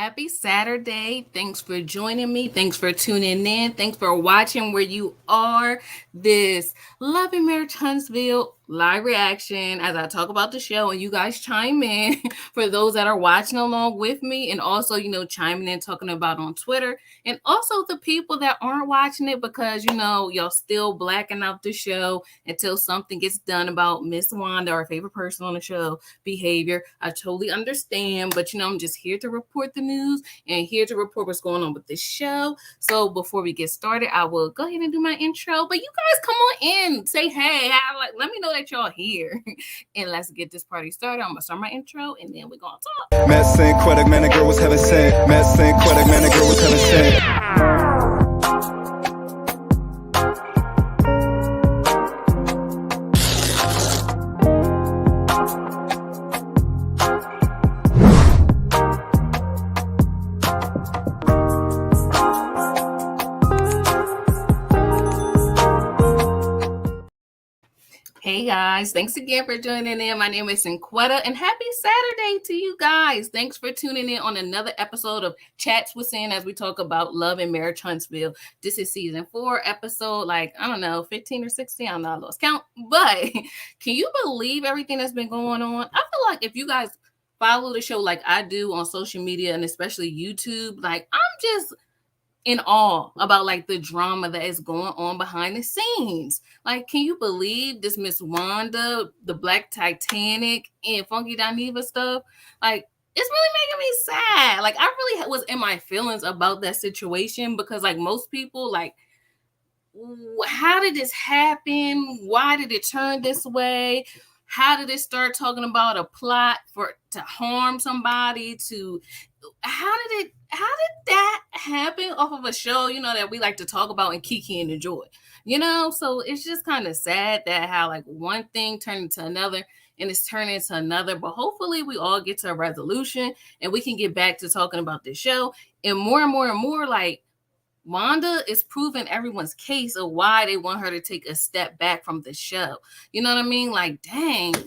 Happy Saturday. Thanks for joining me. Thanks for tuning in. Thanks for watching where you are. This Love and Marriage Huntsville live reaction as I talk about the show and you guys chime in for those that are watching along with me and also, chiming in talking about on Twitter and also the people that aren't watching it because, y'all still blacking out the show until something gets done about Miss Wanda, our favorite person on the show, behavior. I totally understand, but, I'm just here to report the news and here to report what's going on with the show. So before we get started, I will go ahead and do my intro, but you guys come on in, say hey, let me know that y'all here, and let's get this party started. I'm gonna start my intro, and then we're gonna talk. Matt Saint Quebec, man, the girl was heaven sent. Matt Saint Quebec, man, the girl was heaven sent. Hey guys, thanks again for joining in. My name is Cinquetta and happy Saturday to you guys. Thanks for tuning in on another episode of Chats with Sin as we talk about Love and Marriage Huntsville. This is season 4, episode 15 or 16. I don't know, I lost count. But can you believe everything that's been going on? I feel like if you guys follow the show like I do on social media and especially YouTube, I'm just in awe about the drama that is going on behind the scenes. Can you believe this Miss Wanda, the Black Titanic, and Funky Dineva stuff? It's really making me sad. I really was in my feelings about that situation because most people how did this happen? Why did it turn this way? How did it start talking about a plot to harm somebody? How did that happen off of a show, that we like to talk about and kiki and enjoy, So it's just kind of sad that how one thing turned into another and it's turning into another. But hopefully we all get to a resolution and we can get back to talking about this show. And more, Wanda is proving everyone's case of why they want her to take a step back from the show. You know what I mean? Dang, don't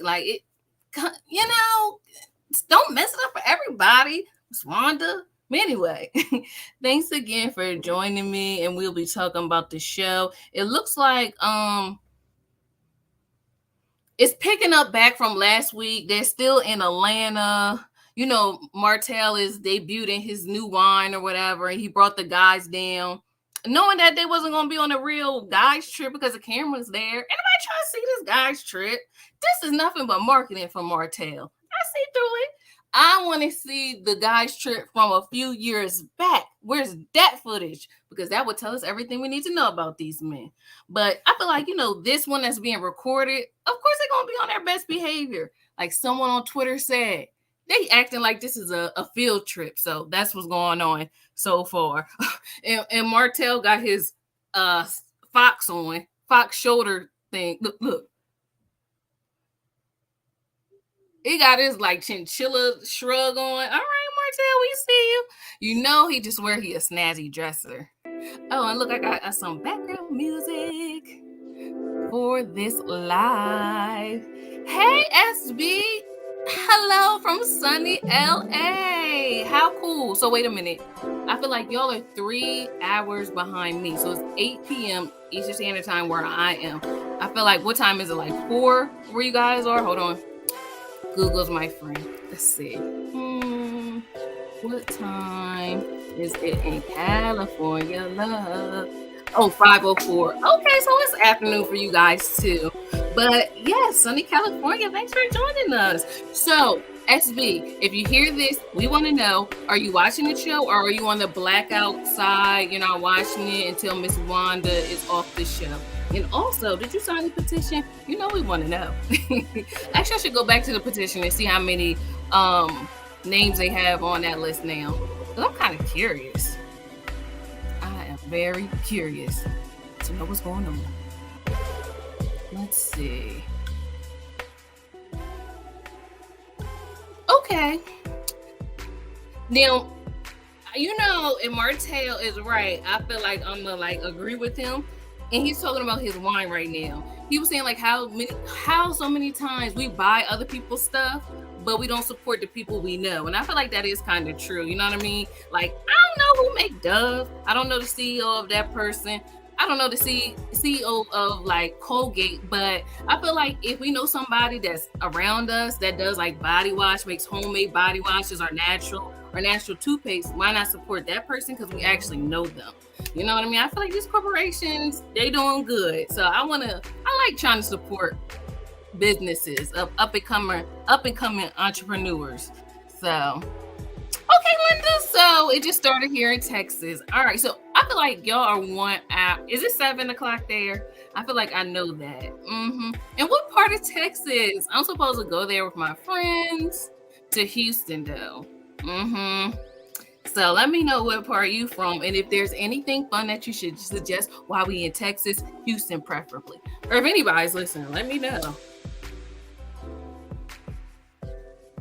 mess it up for everybody. It's Wanda. Anyway, thanks again for joining me, and we'll be talking about the show. It looks like it's picking up back from last week. They're still in Atlanta. Martell is debuting his new wine or whatever, and he brought the guys down, knowing that they wasn't going to be on a real guys trip because the camera's there. Anybody trying to see this guys trip? This is nothing but marketing from Martell. I see through it. I want to see the guys trip from a few years back. Where's that footage? Because that would tell us everything we need to know about these men. But I feel like, this one that's being recorded, of course they're going to be on their best behavior. Like someone on Twitter said, they acting like this is a field trip. So that's what's going on so far. and Martell got his fox shoulder thing. Look. He got his chinchilla shrug on. All right, Martell, we see you. He just wear he a snazzy dresser. Oh, and look, I got some background music for this live. Hey, SB. Hello from sunny LA. How cool. So wait a minute. I feel like y'all are 3 hours behind me. So it's 8 p.m. Eastern Standard Time where I am. I feel like, what time is it? 4 where you guys are? Hold on. Google's my friend. Let's see. What time is it in California, love? Oh, 5:04. Okay, so it's afternoon for you guys too. But yes, sunny California. Thanks for joining us. So, SB, if you hear this, we want to know, are you watching the show or are you on the blackout side? You're not watching it until Miss Wanda is off the show. And also, did you sign the petition? We want to know. Actually, I should go back to the petition and see how many names they have on that list now. Because I'm kind of curious. I am very curious to know what's going on. Let's see. Okay. Now, and Martell is right. I feel like I'm going to agree with him. And he's talking about his wine right now. He was saying how so many times we buy other people's stuff, but we don't support the people we know. And I feel like that is kind of true. You know what I mean? Like, I don't know who make Dove. I don't know the CEO of that person. I don't know the CEO of like Colgate, but I feel like if we know somebody that's around us that does like body wash, makes homemade body washes, or natural toothpaste, why not support that person? Because we actually know them. You know what I mean? I feel like these corporations, they doing good. So I like trying to support businesses of up and coming entrepreneurs. So okay, Linda. So it just started here in Texas. All right. So I feel like y'all are 1 hour. Is it 7 o'clock there? I feel like I know that. And what part of Texas? I'm supposed to go there with my friends to Houston, though. So let me know what part you from, and if there's anything fun that you should suggest while we in Texas, Houston preferably. Or if anybody's listening, let me know.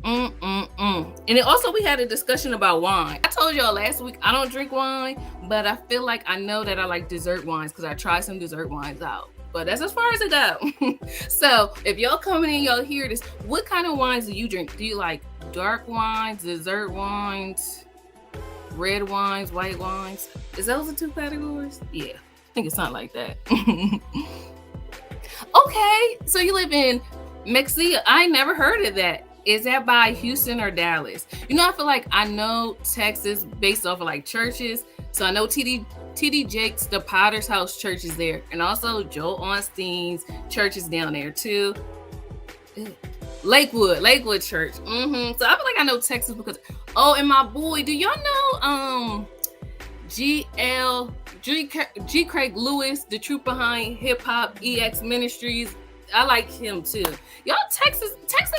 And then also we had a discussion about wine. I told y'all last week I don't drink wine, but I feel like I know that I like dessert wines because I tried some dessert wines out. But that's as far as it goes. So if y'all coming in, y'all hear this, what kind of wines do you drink? Do you like dark wines, dessert wines, red wines, white wines? Is those the 2 categories? Yeah, I think it's not like that. Okay, so you live in Mexico. I never heard of that. Is that by Houston or Dallas? You know, I feel like I know Texas based off of like churches. So I know T.D. Jakes, the Potter's House Church is there. And also Joel Osteen's church is down there too. Lakewood Church. So I feel like I know Texas because, and my boy, do y'all know G. Craig Lewis, the truth behind Hip Hop EX Ministries? I like him too. Y'all, Texas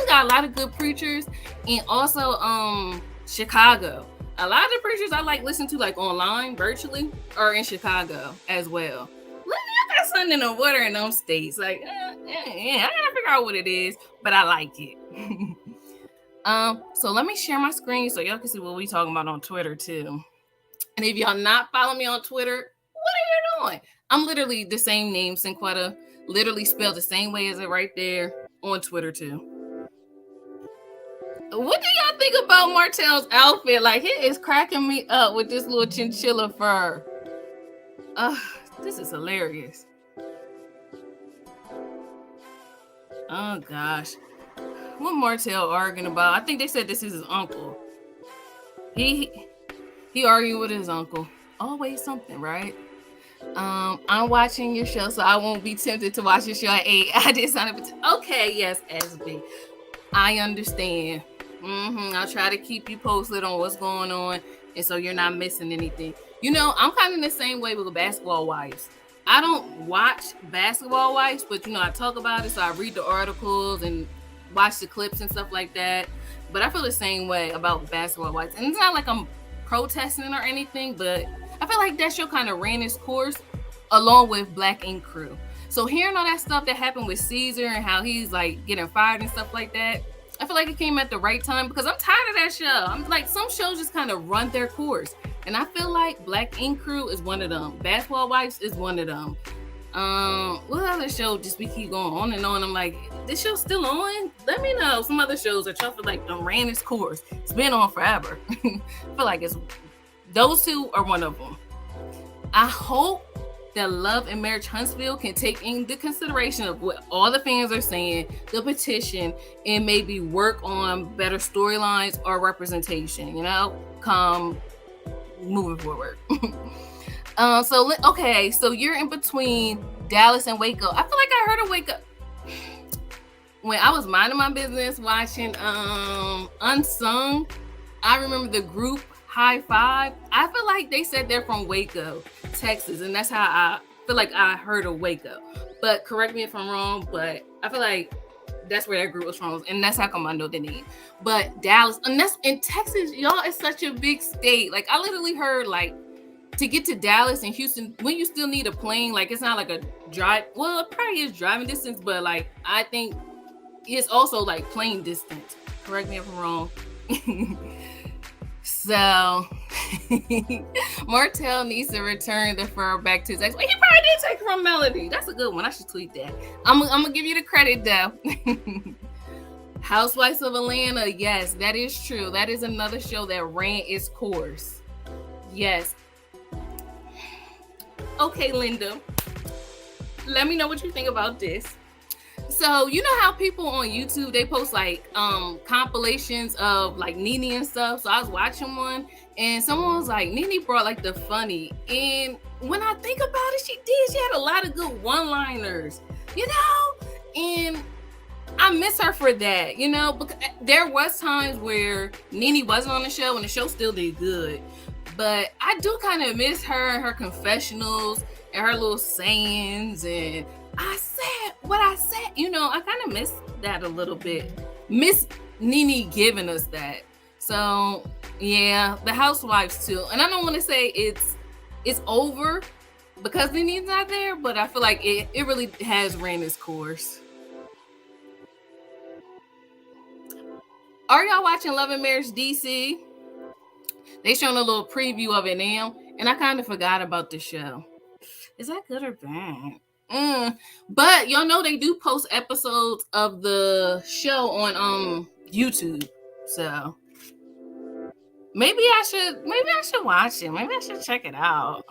got a lot of good preachers, and also Chicago. A lot of the preachers I like listen to like online, virtually, or in Chicago as well. I got something in the water in those states. Like, I gotta figure out what it is, but I like it. So let me share my screen so y'all can see what we talking about on Twitter too. And if y'all not following me on Twitter, what are you doing? I'm literally the same name, Cinquetta. Literally spelled the same way as it right there on Twitter too. What do y'all think about Martell's outfit? Like, he is cracking me up with this little chinchilla fur. This is hilarious. Oh gosh. What Martell arguing about? I think they said this is his uncle. He argued with his uncle. Always something, right? I'm watching your show, so I won't be tempted to watch your show at 8. I did sign up. Okay, yes, SB. I understand. I'll try to keep you posted on what's going on, and so you're not missing anything. You know, I'm kind of in the same way with Basketball Wives. I don't watch Basketball Wives, but you know, I talk about it, so I read the articles and watch the clips and stuff like that. But I feel the same way about Basketball Wives, and it's not like I'm protesting or anything, but I feel like that show kind of ran its course along with Black Ink Crew. So hearing all that stuff that happened with Caesar and how he's like getting fired and stuff like that, I feel like it came at the right time because I'm tired of that show. I'm like, some shows just kind of run their course. And I feel like Black Ink Crew is one of them. Basketball Wives is one of them. What other show just we keep going on and on? I'm like, this show's still on? Let me know. Some other shows that y'all feel like done ran its course. It's been on forever. I feel like it's those two are one of them. I hope that Love and Marriage Huntsville can take into consideration of what all the fans are saying, the petition, and maybe work on better storylines or representation, you know, come moving forward. So you're in between Dallas and Waco. I feel like I heard of Waco when I was minding my business watching Unsung. I remember the group High Five. I feel like they said they're from Waco, Texas, and that's how I feel like I heard of Waco. But correct me if I'm wrong, but I feel like that's where that group was from, and that's how come I know the name. But Dallas, and that's in Texas, y'all, is such a big state. Like, I literally heard, like, to get to Dallas and Houston, when you still need a plane, like, it's not like a drive. Well, it probably is driving distance, but like, I think it's also like plane distance. Correct me if I'm wrong. So Martell needs to return the fur back to his ex. Well, he probably did take it from Melody. That's a good one. I should tweet that. I'm gonna give you the credit though. Housewives of Atlanta, yes, that is true. That is another show that ran its course. Yes. Okay, Linda, let me know what you think about this. So you know how people on YouTube, they post like compilations of like Nene and stuff. So I was watching one and someone was like, Nene brought like the funny. And when I think about it, she did. She had a lot of good one-liners, you know? And I miss her for that, you know, because there was times where Nene wasn't on the show and the show still did good. But I do kind of miss her and her confessionals and her little sayings. And I said what I said, you know, I kind of miss that a little bit. Miss Nene giving us that. So yeah, the Housewives too. And I don't want to say it's over because Nene's not there, but I feel like it really has ran its course. Are y'all watching Love and Marriage DC? They showing a little preview of it now, and I kind of forgot about the show. Is that good or bad? But y'all know they do post episodes of the show on YouTube, so maybe I should watch it. Maybe I should check it out.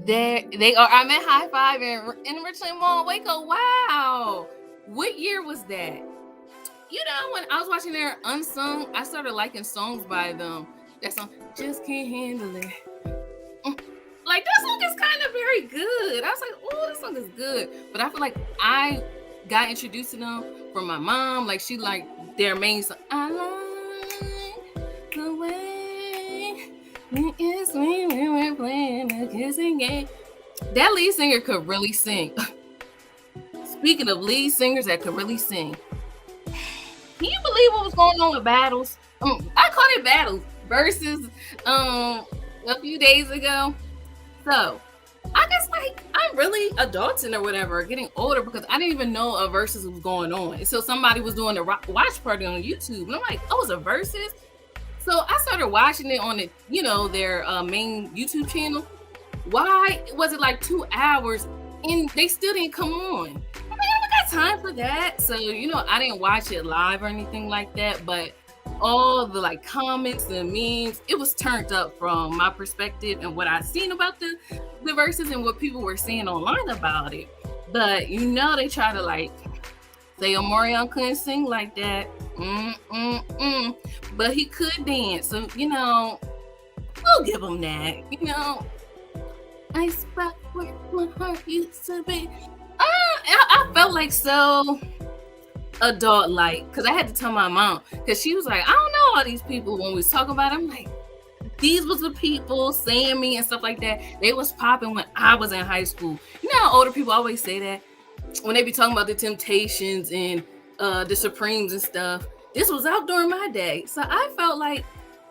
They are. I'm at High Five in Richland Mall, Waco. Wow, what year was that? You know, when I was watching their Unsung, I started liking songs by them. That song, Just Can't Handle It. Like, that song is kind of very good. I was like, oh, this song is good. But I feel like I got introduced to them from my mom. Like, she liked their main song. I like the way we kissed when we were playing a kissing game. That lead singer could really sing. Speaking of lead singers that could really sing, can you believe what was going on with Battles? I called it Battles Versuz a few days ago. So I guess like I'm really adulting or whatever, getting older, because I didn't even know a Versuz was going on. So somebody was doing a watch party on YouTube, and I'm like, oh, it's a Versuz. So I started watching it on their main YouTube channel. Why was it like 2 hours and they still didn't come on? I got time for that. So, I didn't watch it live or anything like that, but all the like comments and memes, it was turned up from my perspective and what I've seen about the Versuz and what people were saying online about it. But they try to like say Omarion couldn't sing like that. But he could dance. So, we'll give him that. I spot where my heart used to be. I felt like so adult-like, because I had to tell my mom, because she was like, I don't know all these people. When we was talking about it, I'm like, these was the people saying me and stuff like that. They was popping when I was in high school. You know how older people always say that when they be talking about the Temptations and the Supremes and stuff. This was out during my day. So I felt like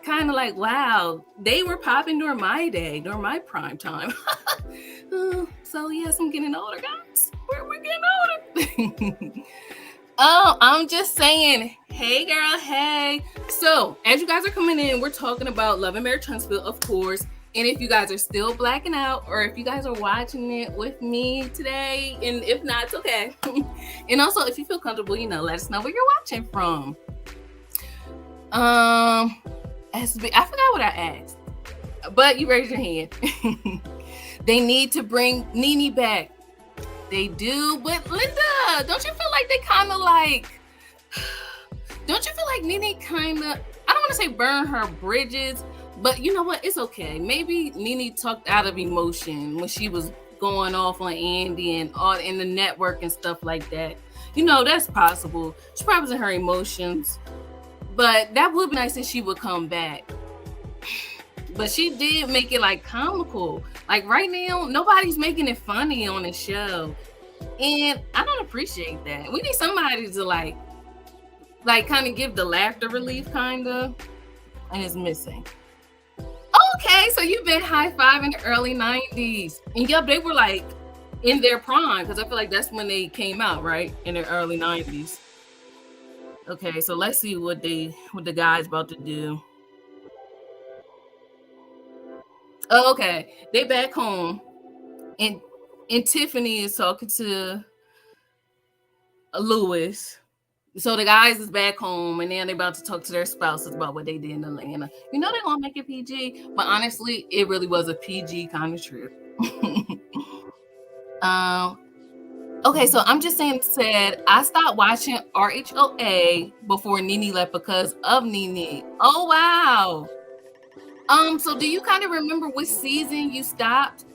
kind of like, wow, they were popping during my day, during my prime time. So yes, I'm getting older, guys. We're getting older. Oh, I'm just saying, hey girl, hey. So as you guys are coming in, we're talking about Love and Marriage Huntsville, of course. And if you guys are still blacking out, or if you guys are watching it with me today, and if not, it's okay. And also, if you feel comfortable, let us know where you're watching from. I forgot what I asked, but you raised your hand. They need to bring Nene back. They do, but Linda, don't you feel like they kind of like? Don't you feel like Nene kind of? I don't want to say burn her bridges, but you know what? It's okay. Maybe Nene talked out of emotion when she was going off on Andy and all in the network and stuff like that. That's possible. She probably was in her emotions. But that would be nice if she would come back. But she did make it like comical. Like right now, nobody's making it funny on the show. And I don't appreciate that. We need somebody to like kind of give the laughter relief kind of. And it's missing. Okay, so you've been High Five in the early 90s. And yep, they were like in their prime, because I feel like that's when they came out, right? In the early 90s. Okay, so let's see what the guy's about to do. Oh, okay, they back home, and Tiffany is talking to Lewis, So the guys is back home, and then they about to talk to their spouses about what they did in Atlanta. You know they're gonna make it PG, but honestly, it really was a PG kind of trip. um. Okay, so I'm just saying. Said I stopped watching RHOA before Nene left because of Nene. Oh wow. So do you kind of remember which season you stopped?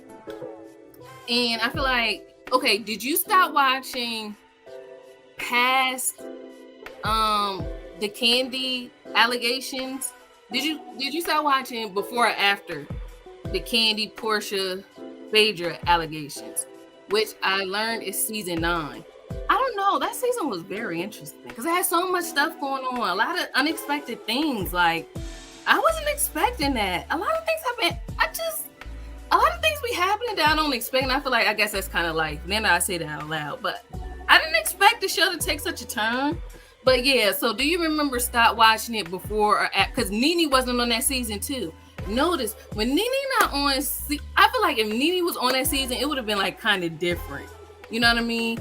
And I feel like, okay, did you stop watching past the Candy allegations? Did you start watching before or after the Candy Portia Phaedra allegations, which I learned is season 9? I don't know. That season was very interesting because it had so much stuff going on, a lot of unexpected things. Like I wasn't expecting that. A lot of things happen. A lot of things be happening that I don't expect. And I feel like I guess that's kind of like, then I say that out loud, but I didn't expect the show to take such a turn. But yeah, so do you remember stop watching it before or after? Because Nene wasn't on that season too. Notice when Nene not on, I feel like if Nene was on that season, it would have been like kind of different. You know what I mean?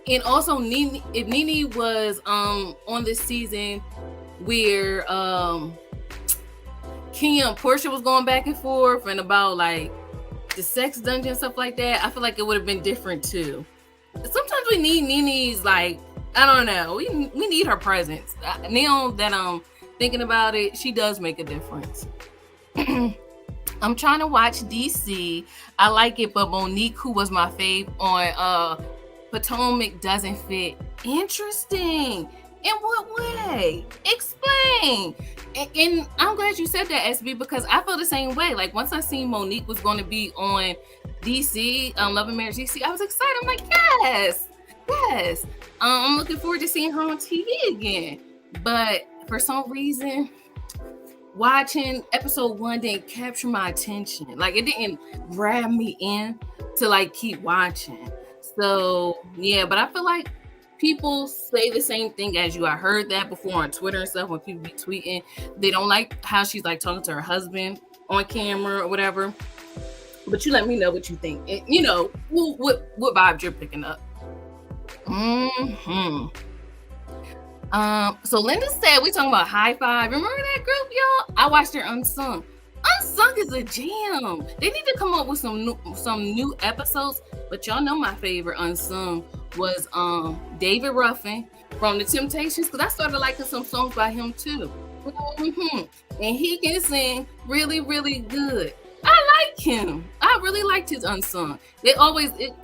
And also Nene, if Nene was on this season where Kenya and Portia was going back and forth and about like the sex dungeon, stuff like that, I feel like it would have been different too. Sometimes we need Nene's, like, I don't know, we need her presence. Now that I'm thinking about it, she does make a difference. I'm trying to watch DC. I like it, but Monique, who was my fave on Potomac, doesn't fit. Interesting. In what way? Explain. And I'm glad you said that, SB, because I feel the same way. Like once I seen Monique was going to be on DC, Love and Marriage DC, I was excited. I'm like, yes. I'm looking forward to seeing her on TV again. But for some reason, watching episode 1 didn't capture my attention. Like it didn't grab me in to like keep watching. So yeah, but I feel like people say the same thing as you. I heard that before on Twitter and stuff when people be tweeting. They don't like how she's like talking to her husband on camera or whatever. But you let me know what you think. And, you know, what vibes you're picking up. So Linda said we talking about High Five. Remember that group, y'all? I watched their Unsung. Unsung is a jam. They need to come up with some new episodes. But y'all know my favorite Unsung was David Ruffin from The Temptations, because I started liking some songs by him too. And he can sing really, really good. I like him. I really liked his Unsung. It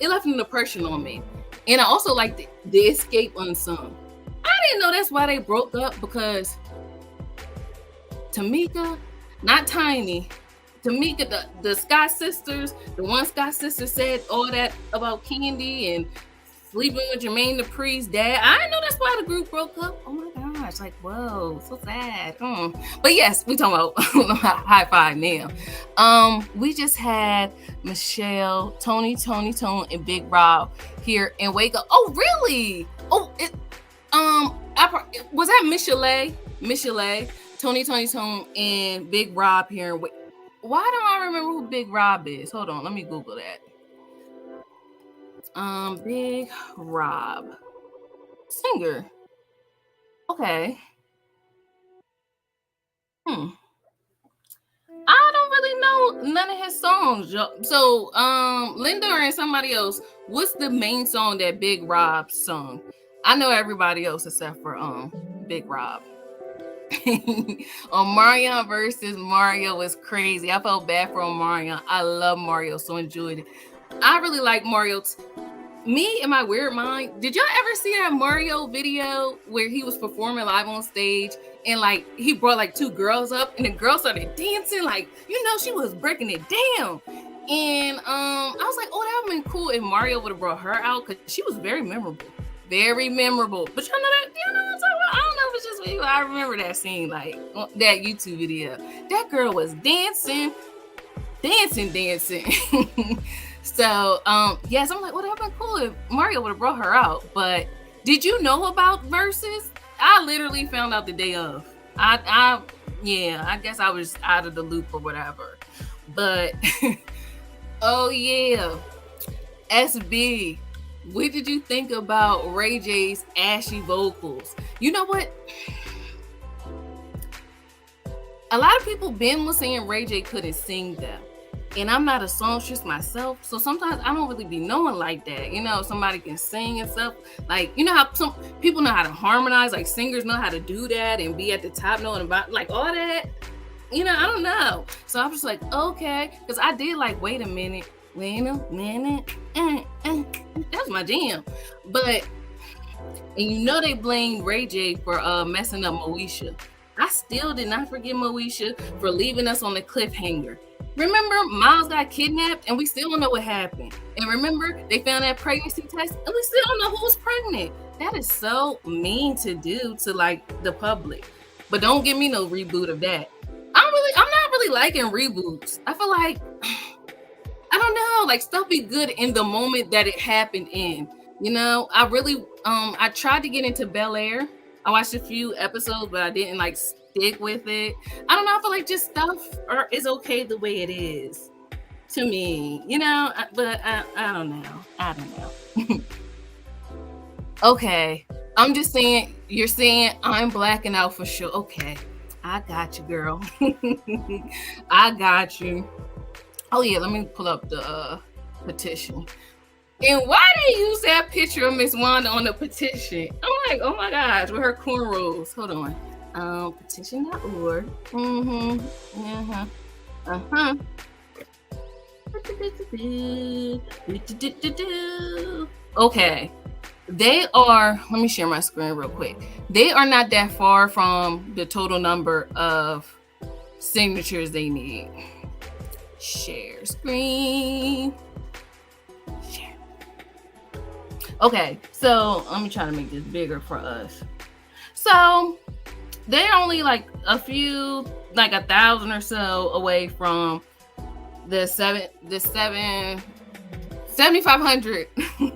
left an impression on me. And I also liked the Escape Unsung. I didn't know that's why they broke up, because Tamika, not Tiny, Tamika, the Scott sisters, the one Scott sister said all that about Candy and sleeping with Jermaine Dupri's dad. I didn't know that's why the group broke up. Oh my gosh, like, whoa, so sad. But yes, we talking about High Five now. We just had Michelle, Tony, and Big Rob here in Waco. Oh, really? Oh, was that Michelle, Tony, and Big Rob here in Waco? Why don't I remember who Big Rob is? Hold on, let me Google that. Big Rob, singer. Okay. I don't really know none of his songs. So, Linda and somebody else, what's the main song that Big Rob sung? I know everybody else except for Big Rob. Omarion versus Mario was crazy. I felt bad for Omarion. I love Mario, so enjoyed it. I really like Mario. Me and my weird mind. Did y'all ever see that Mario video where he was performing live on stage and like he brought like 2 girls up and the girls started dancing, like, you know, she was breaking it down. And I was like, oh, that would have been cool if Mario would have brought her out, because she was very memorable. But y'all know that, you know what I'm talking about? I don't know if it's just me, but I remember that scene, like that YouTube video. That girl was dancing. So, yes, I'm like, well, that would have been cool if Mario would have brought her out. But did you know about Versuz? I literally found out the day of. I guess I was out of the loop or whatever. But, oh yeah, SB. What did you think about Ray J's ashy vocals? You know what? A lot of people been was saying Ray J couldn't sing them. And I'm not a songstress myself, so sometimes I don't really be knowing like that. You know, somebody can sing and stuff. Like, you know how some people know how to harmonize, like singers know how to do that and be at the top note and about like all that. You know, I don't know. So I'm just like, okay, because I did like, wait a minute, that's my jam. But and you know they blamed Ray J for messing up Moesha. I still did not forget Moesha for leaving us on the cliffhanger. Remember, Miles got kidnapped and we still don't know what happened. And remember, they found that pregnancy test and we still don't know who was pregnant. That is so mean to do to like the public. But don't give me no reboot of that. I'm not really liking reboots. I feel like, I don't know, like stuff be good in the moment that it happened in. You know, I tried to get into Bel Air. I watched a few episodes, but I didn't like stick with it. I don't know. I feel like just stuff is okay the way it is to me, you know. But I don't know. I don't know. Okay, I'm just saying. You're saying I'm blacking out for sure. Okay, I got you, girl. I got you. Oh yeah, let me pull up the petition. And why they use that picture of Miss Wanda on the petition? I'm like, oh my gosh, with her cornrows. Hold on. Petition.org. Okay. They are, let me share my screen real quick. They are not that far from the total number of signatures they need. Share screen. Okay, so let me try to make this bigger for us. So they're only like a few, like 1,000 or so away from the 7,500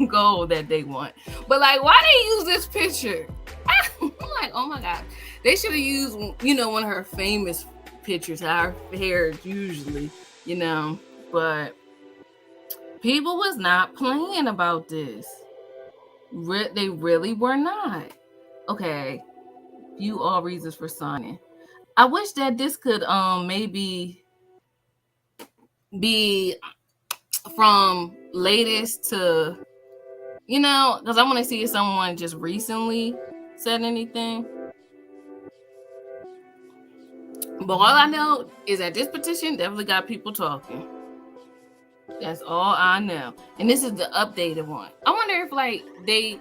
goal that they want. But like, why they use this picture? I'm like, oh my god, they should have used, you know, one of her famous pictures. How her hair is usually, you know. But people was not playing about this. They really were not. Okay, few all reasons for signing. I wish that this could maybe be from latest to, you know, because I want to see if someone just recently said anything. But all I know is that this petition definitely got people talking. That's all I know. And this is the updated one. I wonder if like they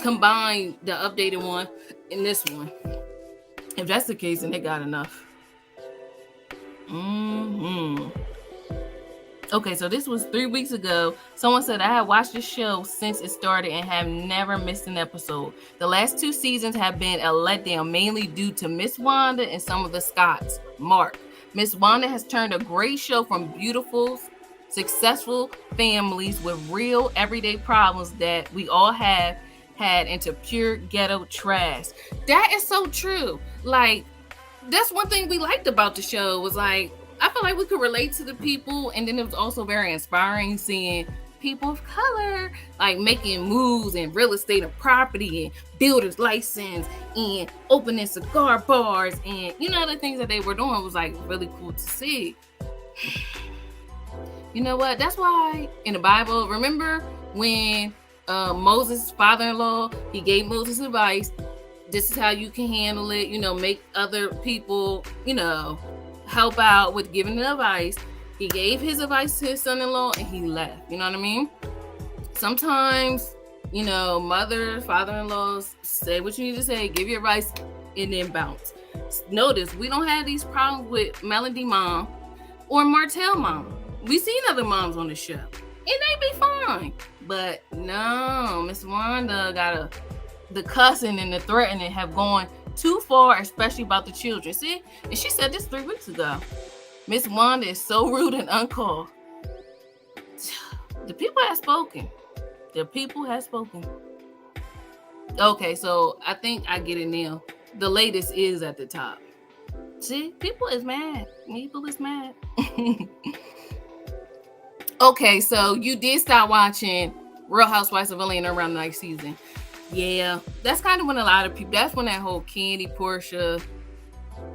combine the updated one in this one. If that's the case, then they got enough. Okay, so this was 3 weeks ago. Someone said, I have watched the show since it started and have never missed an episode. The last 2 seasons have been a letdown, mainly due to Miss Wanda and some of the Scots. Mark. Miss Wanda has turned a great show from beautiful, successful families with real everyday problems that we all have had into pure ghetto trash. That is so true. Like, that's one thing we liked about the show was like, I feel like we could relate to the people, and then it was also very inspiring seeing people of color like making moves in real estate and property and builder's license and opening cigar bars, and you know the things that they were doing was like really cool to see. You know what? That's why in the Bible, remember when Moses' father-in-law, he gave Moses advice. This is how you can handle it. You know, make other people, you know, help out with giving the advice. He gave his advice to his son-in-law and he left. You know what I mean? Sometimes, you know, father-in-laws say what you need to say, give your advice, and then bounce. Notice, we don't have these problems with Melody mom or Martell mom. We seen other moms on the show, and they be fine. But no, Miss Wanda got the cussing and the threatening have gone too far, especially about the children. See, and she said this 3 weeks ago. Miss Wanda is so rude and uncalled. The people have spoken. The people have spoken. Okay, so I think I get it now. The latest is at the top. See, people is mad. People is mad. Okay, so you did start watching Real Housewives of Atlanta around the next season. Yeah, that's kind of when a lot of people, that's when that whole Candy, Portia,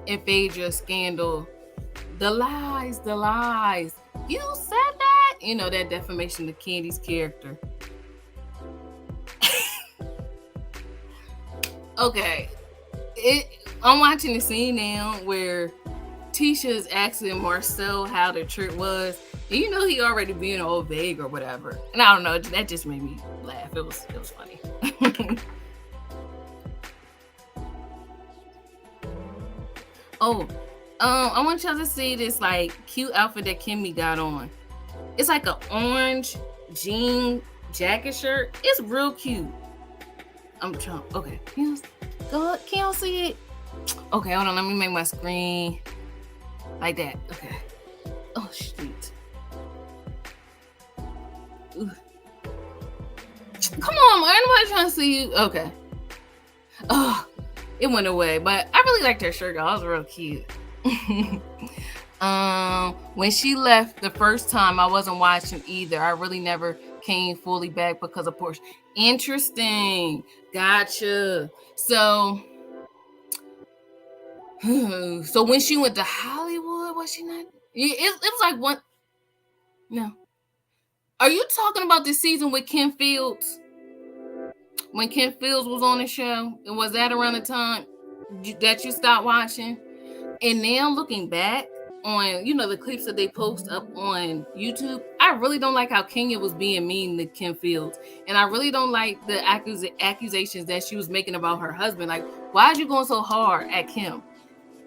and Phaedra scandal, the lies. You said that? You know, that defamation of Candy's character. Okay. I'm watching the scene now where Tisha is asking Marcel how the trip was. And you know he already being all vague or whatever. And I don't know, that just made me laugh. It was funny. I want y'all to see this like cute outfit that Kimmy got on. It's like an orange jean jacket shirt. It's real cute. I'm trying. Okay, can y'all see it? Okay, hold on. Let me make my screen like that. Okay. Oh shoot. Ooh. Come on, man. Nobody's trying to see you. Okay. Oh, it went away, but I really liked her shirt. It was real cute. When she left the first time, I wasn't watching either. I really never came fully back because of Portia. Interesting. Gotcha. So when she went to Hollywood, was she not? It was like one. No. Are you talking about the season with Ken Fields? When Ken Fields was on the show? And was that around the time that you stopped watching? And now looking back on, the clips that they post up on YouTube, I really don't like how Kenya was being mean to Ken Fields. And I really don't like the accusations that she was making about her husband. Like, why are you going so hard at Kim?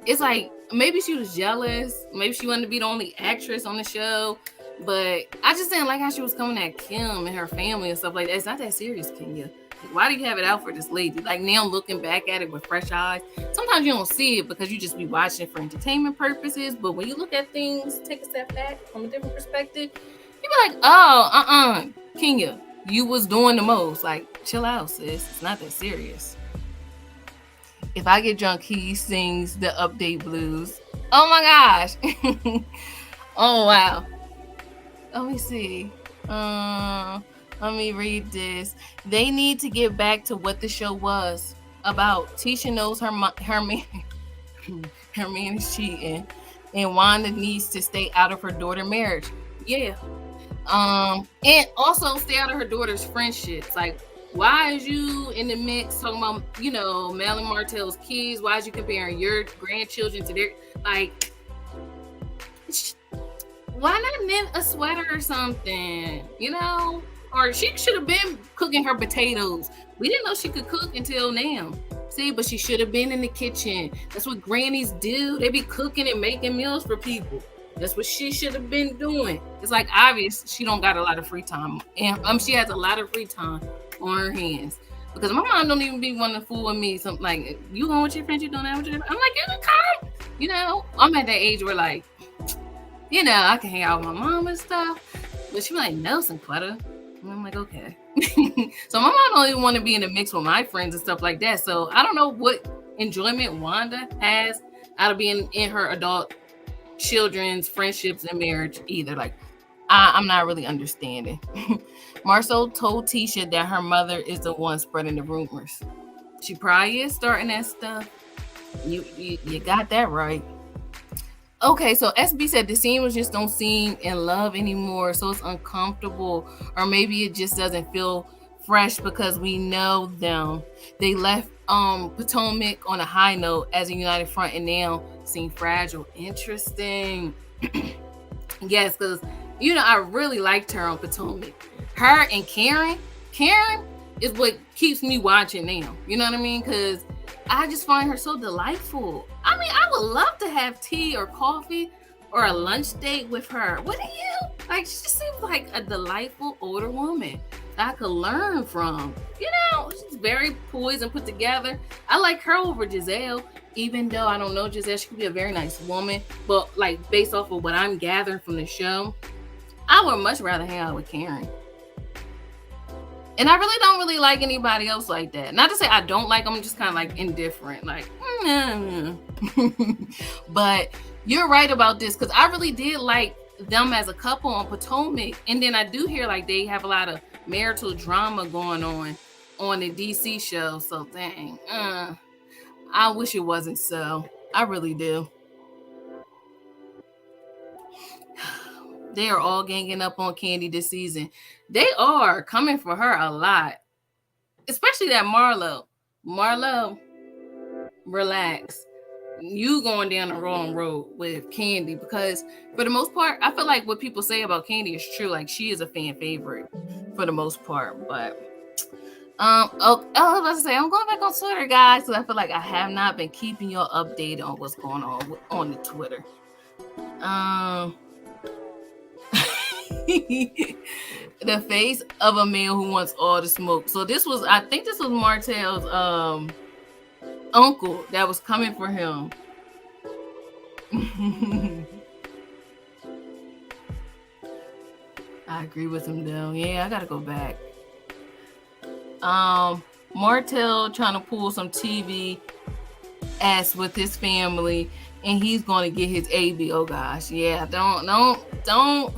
It's like, maybe she was jealous. Maybe she wanted to be the only actress on the show. But I just didn't like how she was coming at Kim and her family and stuff like that. It's not that serious, Kenya. Why do you have it out for this lady? Like, now looking back at it with fresh eyes, sometimes you don't see it because you just be watching it for entertainment purposes. But when you look at things, take a step back from a different perspective, you be like, Kenya, you was doing the most. Like, chill out, sis. It's not that serious. If I Get Drunk, he sings the update blues. Oh my gosh. Oh, wow. Let me see. Let me read this. They need to get back to what the show was about. Tisha knows her man is cheating, and Wanda needs to stay out of her daughter's marriage. Yeah. And also stay out of her daughter's friendships. Like, why is you in the mix talking about, Mel and Martell's kids? Why is you comparing your grandchildren to their, like, why not knit a sweater or something, Or she should have been cooking her potatoes. We didn't know she could cook until now. See, but she should have been in the kitchen. That's what grannies do. They be cooking and making meals for people. That's what she should have been doing. It's like obvious she don't got a lot of free time. And she has a lot of free time on her hands. Because my mom don't even be wanting to fool with me. Something like, you going with your friends, you doing that with your friends? I'm like, you can come. I'm at that age where like, I can hang out with my mom and stuff. But she be like, no, Quetta. And I'm like, okay. So my mom don't even want to be in the mix with my friends and stuff like that. So I don't know what enjoyment Wanda has out of being in her adult children's friendships and marriage either. Like, I'm not really understanding. Marcel told Tisha that her mother is the one spreading the rumors. She probably is starting that stuff. You got that right. Okay, so SB said the scenes just don't seem in love anymore, so it's uncomfortable, or maybe it just doesn't feel fresh because we know them. They left Potomac on a high note as a united front and now seem fragile. Interesting. Yes, because I really liked her on Potomac. Her and Karen is what keeps me watching now. You know what I mean? Because I just find her so delightful. I mean, I would love to have tea or coffee or a lunch date with her. What do you? Like, she just seems like a delightful older woman I could learn from. She's very poised and put together. I like her over Giselle, even though I don't know Giselle. She could be a very nice woman. But, like, based off of what I'm gathering from the show, I would much rather hang out with Karen. And I really don't like anybody else like that. Not to say I don't like them, I'm just kind of like indifferent. Like, But you're right about this, because I really did like them as a couple on Potomac. And then I do hear like they have a lot of marital drama going on the DC show. So dang, I wish it wasn't so. I really do. They are all ganging up on Kandi this season. They are coming for her a lot, especially that Marlo. Marlo, relax. You going down the wrong road with Kandi, because for the most part, I feel like what people say about Kandi is true. Like, she is a fan favorite for the most part. But I was about to say, I'm going back on Twitter, guys, so I feel like I have not been keeping y'all updated on what's going on the Twitter. The face of a man who wants all the smoke. So I think this was Martell's uncle that was coming for him. I agree with him though. Yeah, I gotta go back. Martell trying to pull some TV ass with his family, and he's going to get his AB. Oh gosh, yeah. Don't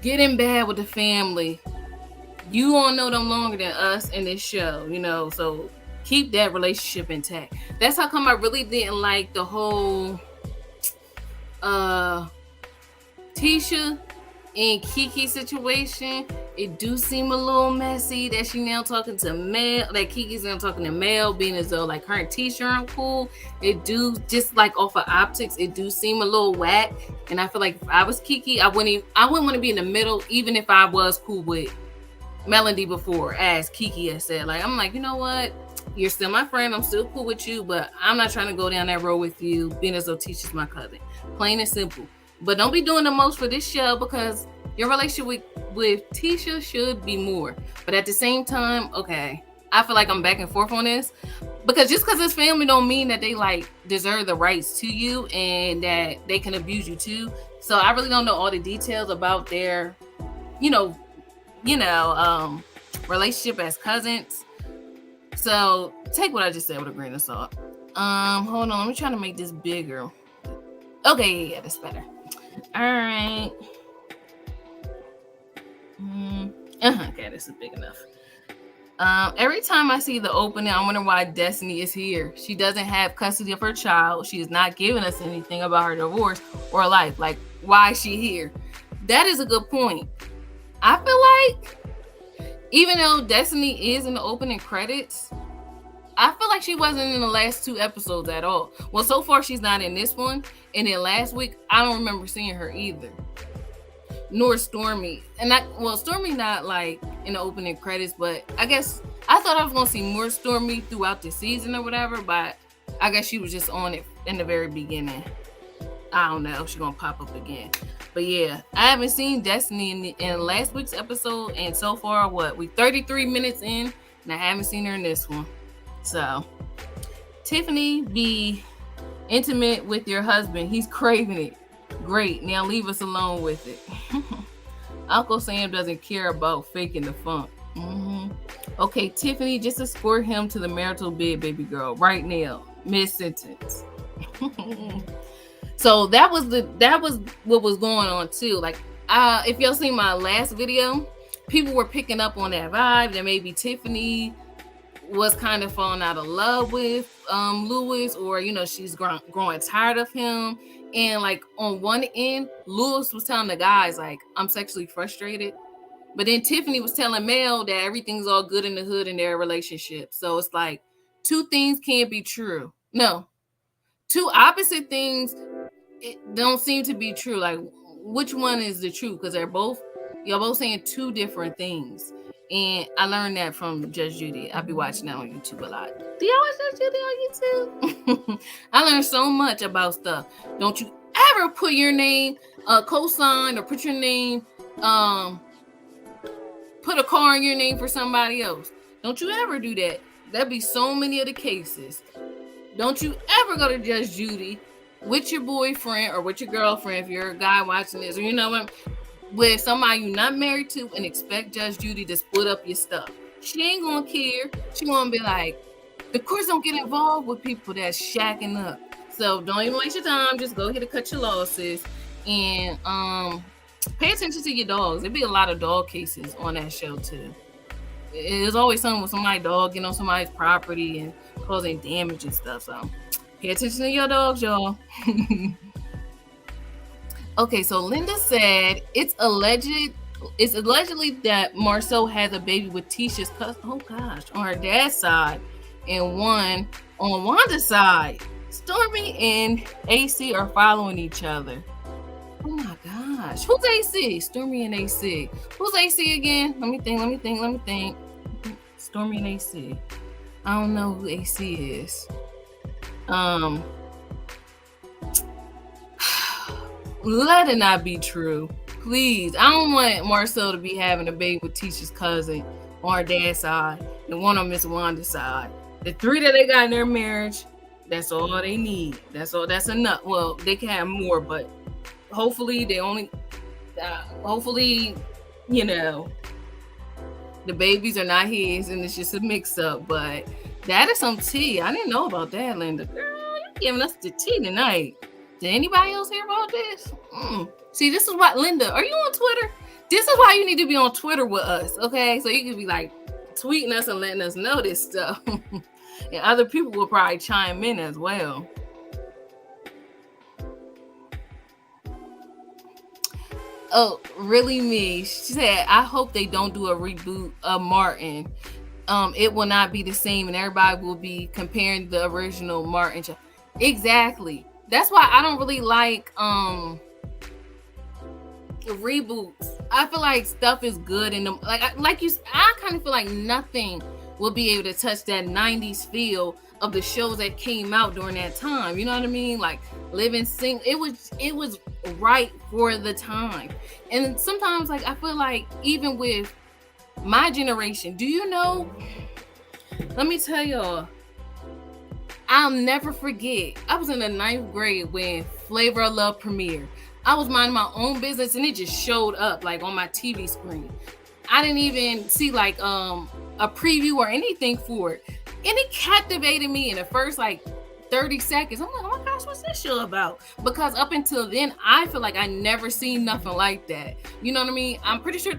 get in bad with the family. You won't know them longer than us in this show, so keep that relationship intact. That's how come I really didn't like the whole Tisha and Kiki situation. It do seem a little messy that she now talking to Mel, that Kiki's now talking to Mel, being as though like her and Tisha aren't cool. It do, just like off of optics, it do seem a little whack. And I feel like if I was Kiki, I wouldn't want to be in the middle, even if I was cool with Melody before, as Kiki has said. Like, I'm like, you know what? You're still my friend. I'm still cool with you, but I'm not trying to go down that road with you, being as though Tisha's my cousin. Plain and simple. But don't be doing the most for this show, because your relationship with Tisha should be more. But at the same time, okay, I feel like I'm back and forth on this, because just because it's family don't mean that they like deserve the rights to you and that they can abuse you too. So I really don't know all the details about their, relationship as cousins. So take what I just said with a grain of salt. Hold on, let me try to make this bigger. Okay, yeah, that's better. All right. Okay, this is big enough. Every time I see the opening, I wonder why Destiny is here. She doesn't have custody of her child. She is not giving us anything about her divorce or life. Like, why is she here? That is a good point. I feel like, even though Destiny is in the opening credits, I feel like she wasn't in the last 2 episodes at all. Well, so far she's not in this one. And then last week, I don't remember seeing her either. Nor Stormy. And Stormy not like in the opening credits, but I guess I thought I was gonna see more Stormy throughout the season or whatever, but I guess she was just on it in the very beginning. I don't know if she's gonna pop up again. But yeah, I haven't seen Destiny in last week's episode, and so far, we 33 minutes in, and I haven't seen her in this one. So, Tiffany, be intimate with your husband. He's craving it. Great. Now leave us alone with it. Uncle Sam doesn't care about faking the funk. Okay, Tiffany, just escort him to the marital bed, baby girl, right now, mid-sentence. So that was what was going on too. Like, if y'all seen my last video, people were picking up on that vibe that maybe Tiffany was kind of falling out of love with Lewis, or she's growing tired of him. And like on one end, Lewis was telling the guys like, I'm sexually frustrated, but then Tiffany was telling Mel that everything's all good in the hood in their relationship. So it's like 2 things can't be true. No, 2 opposite things don't seem to be true. Like, which one is the truth? Because y'all both saying 2 different things. And I learned that from Judge Judy. I'll be watching that on YouTube a lot. Do y'all watch Judge Judy on YouTube? I learned so much about stuff. Don't you ever put your name, cosign, or put your name, put a car in your name for somebody else. Don't you ever do that. That'd be so many of the cases. Don't you ever go to Judge Judy with your boyfriend or with your girlfriend, if you're a guy watching this, or with somebody you're not married to, and expect Judge Judy to split up your stuff. She ain't gonna care. She gonna be like, the courts don't get involved with people that's shacking up. So don't even waste your time. Just go ahead and cut your losses. And Pay attention to your dogs. There'd be a lot of dog cases on that show too. There's always something with somebody's dog getting on somebody's property and causing damage and stuff. So pay attention to your dogs, y'all. Okay, so Linda said it's allegedly that Marcel has a baby with Tisha's cousin. Oh gosh, on her dad's side, and one on Wanda's side. Stormy and AC are following each other. Oh my gosh, who's AC? Stormy and AC. Who's AC again? Let me think. Stormy and AC. I don't know who AC is. Let it not be true. Please. I don't want Marcel to be having a baby with Tisha's cousin on her dad's side and one on Miss Wanda's side. The 3 that they got in their marriage, that's all they need. That's all. That's enough. Well, they can have more, but hopefully they only, you know, the babies are not his and it's just a mix up. But that is some tea. I didn't know about that, Linda. Girl, you're giving us the tea tonight. Did anybody else hear about this? See, this is why, Linda, are you on Twitter? This is why you need to be on Twitter with us, okay? So you can be like tweeting us and letting us know this stuff. And other people will probably chime in as well. Oh, really me? She said, I hope they don't do a reboot of Martin. It will not be the same and everybody will be comparing the original Martin. Exactly. That's why I don't really like reboots. I feel like stuff is good in them. I kind of feel like nothing will be able to touch that 90s feel of the shows that came out during that time. You know what I mean? Like Living Single. It was right for the time. And sometimes like I feel like even with my generation, do you know? Let me tell y'all. I'll never forget. I was in the 9th grade when Flavor of Love premiered. I was minding my own business and it just showed up like on my TV screen. I didn't even see like a preview or anything for it. And it captivated me in the first like 30 seconds. I'm like, oh my gosh, what's this show about? Because up until then, I feel like I never seen nothing like that. You know what I mean? I'm pretty sure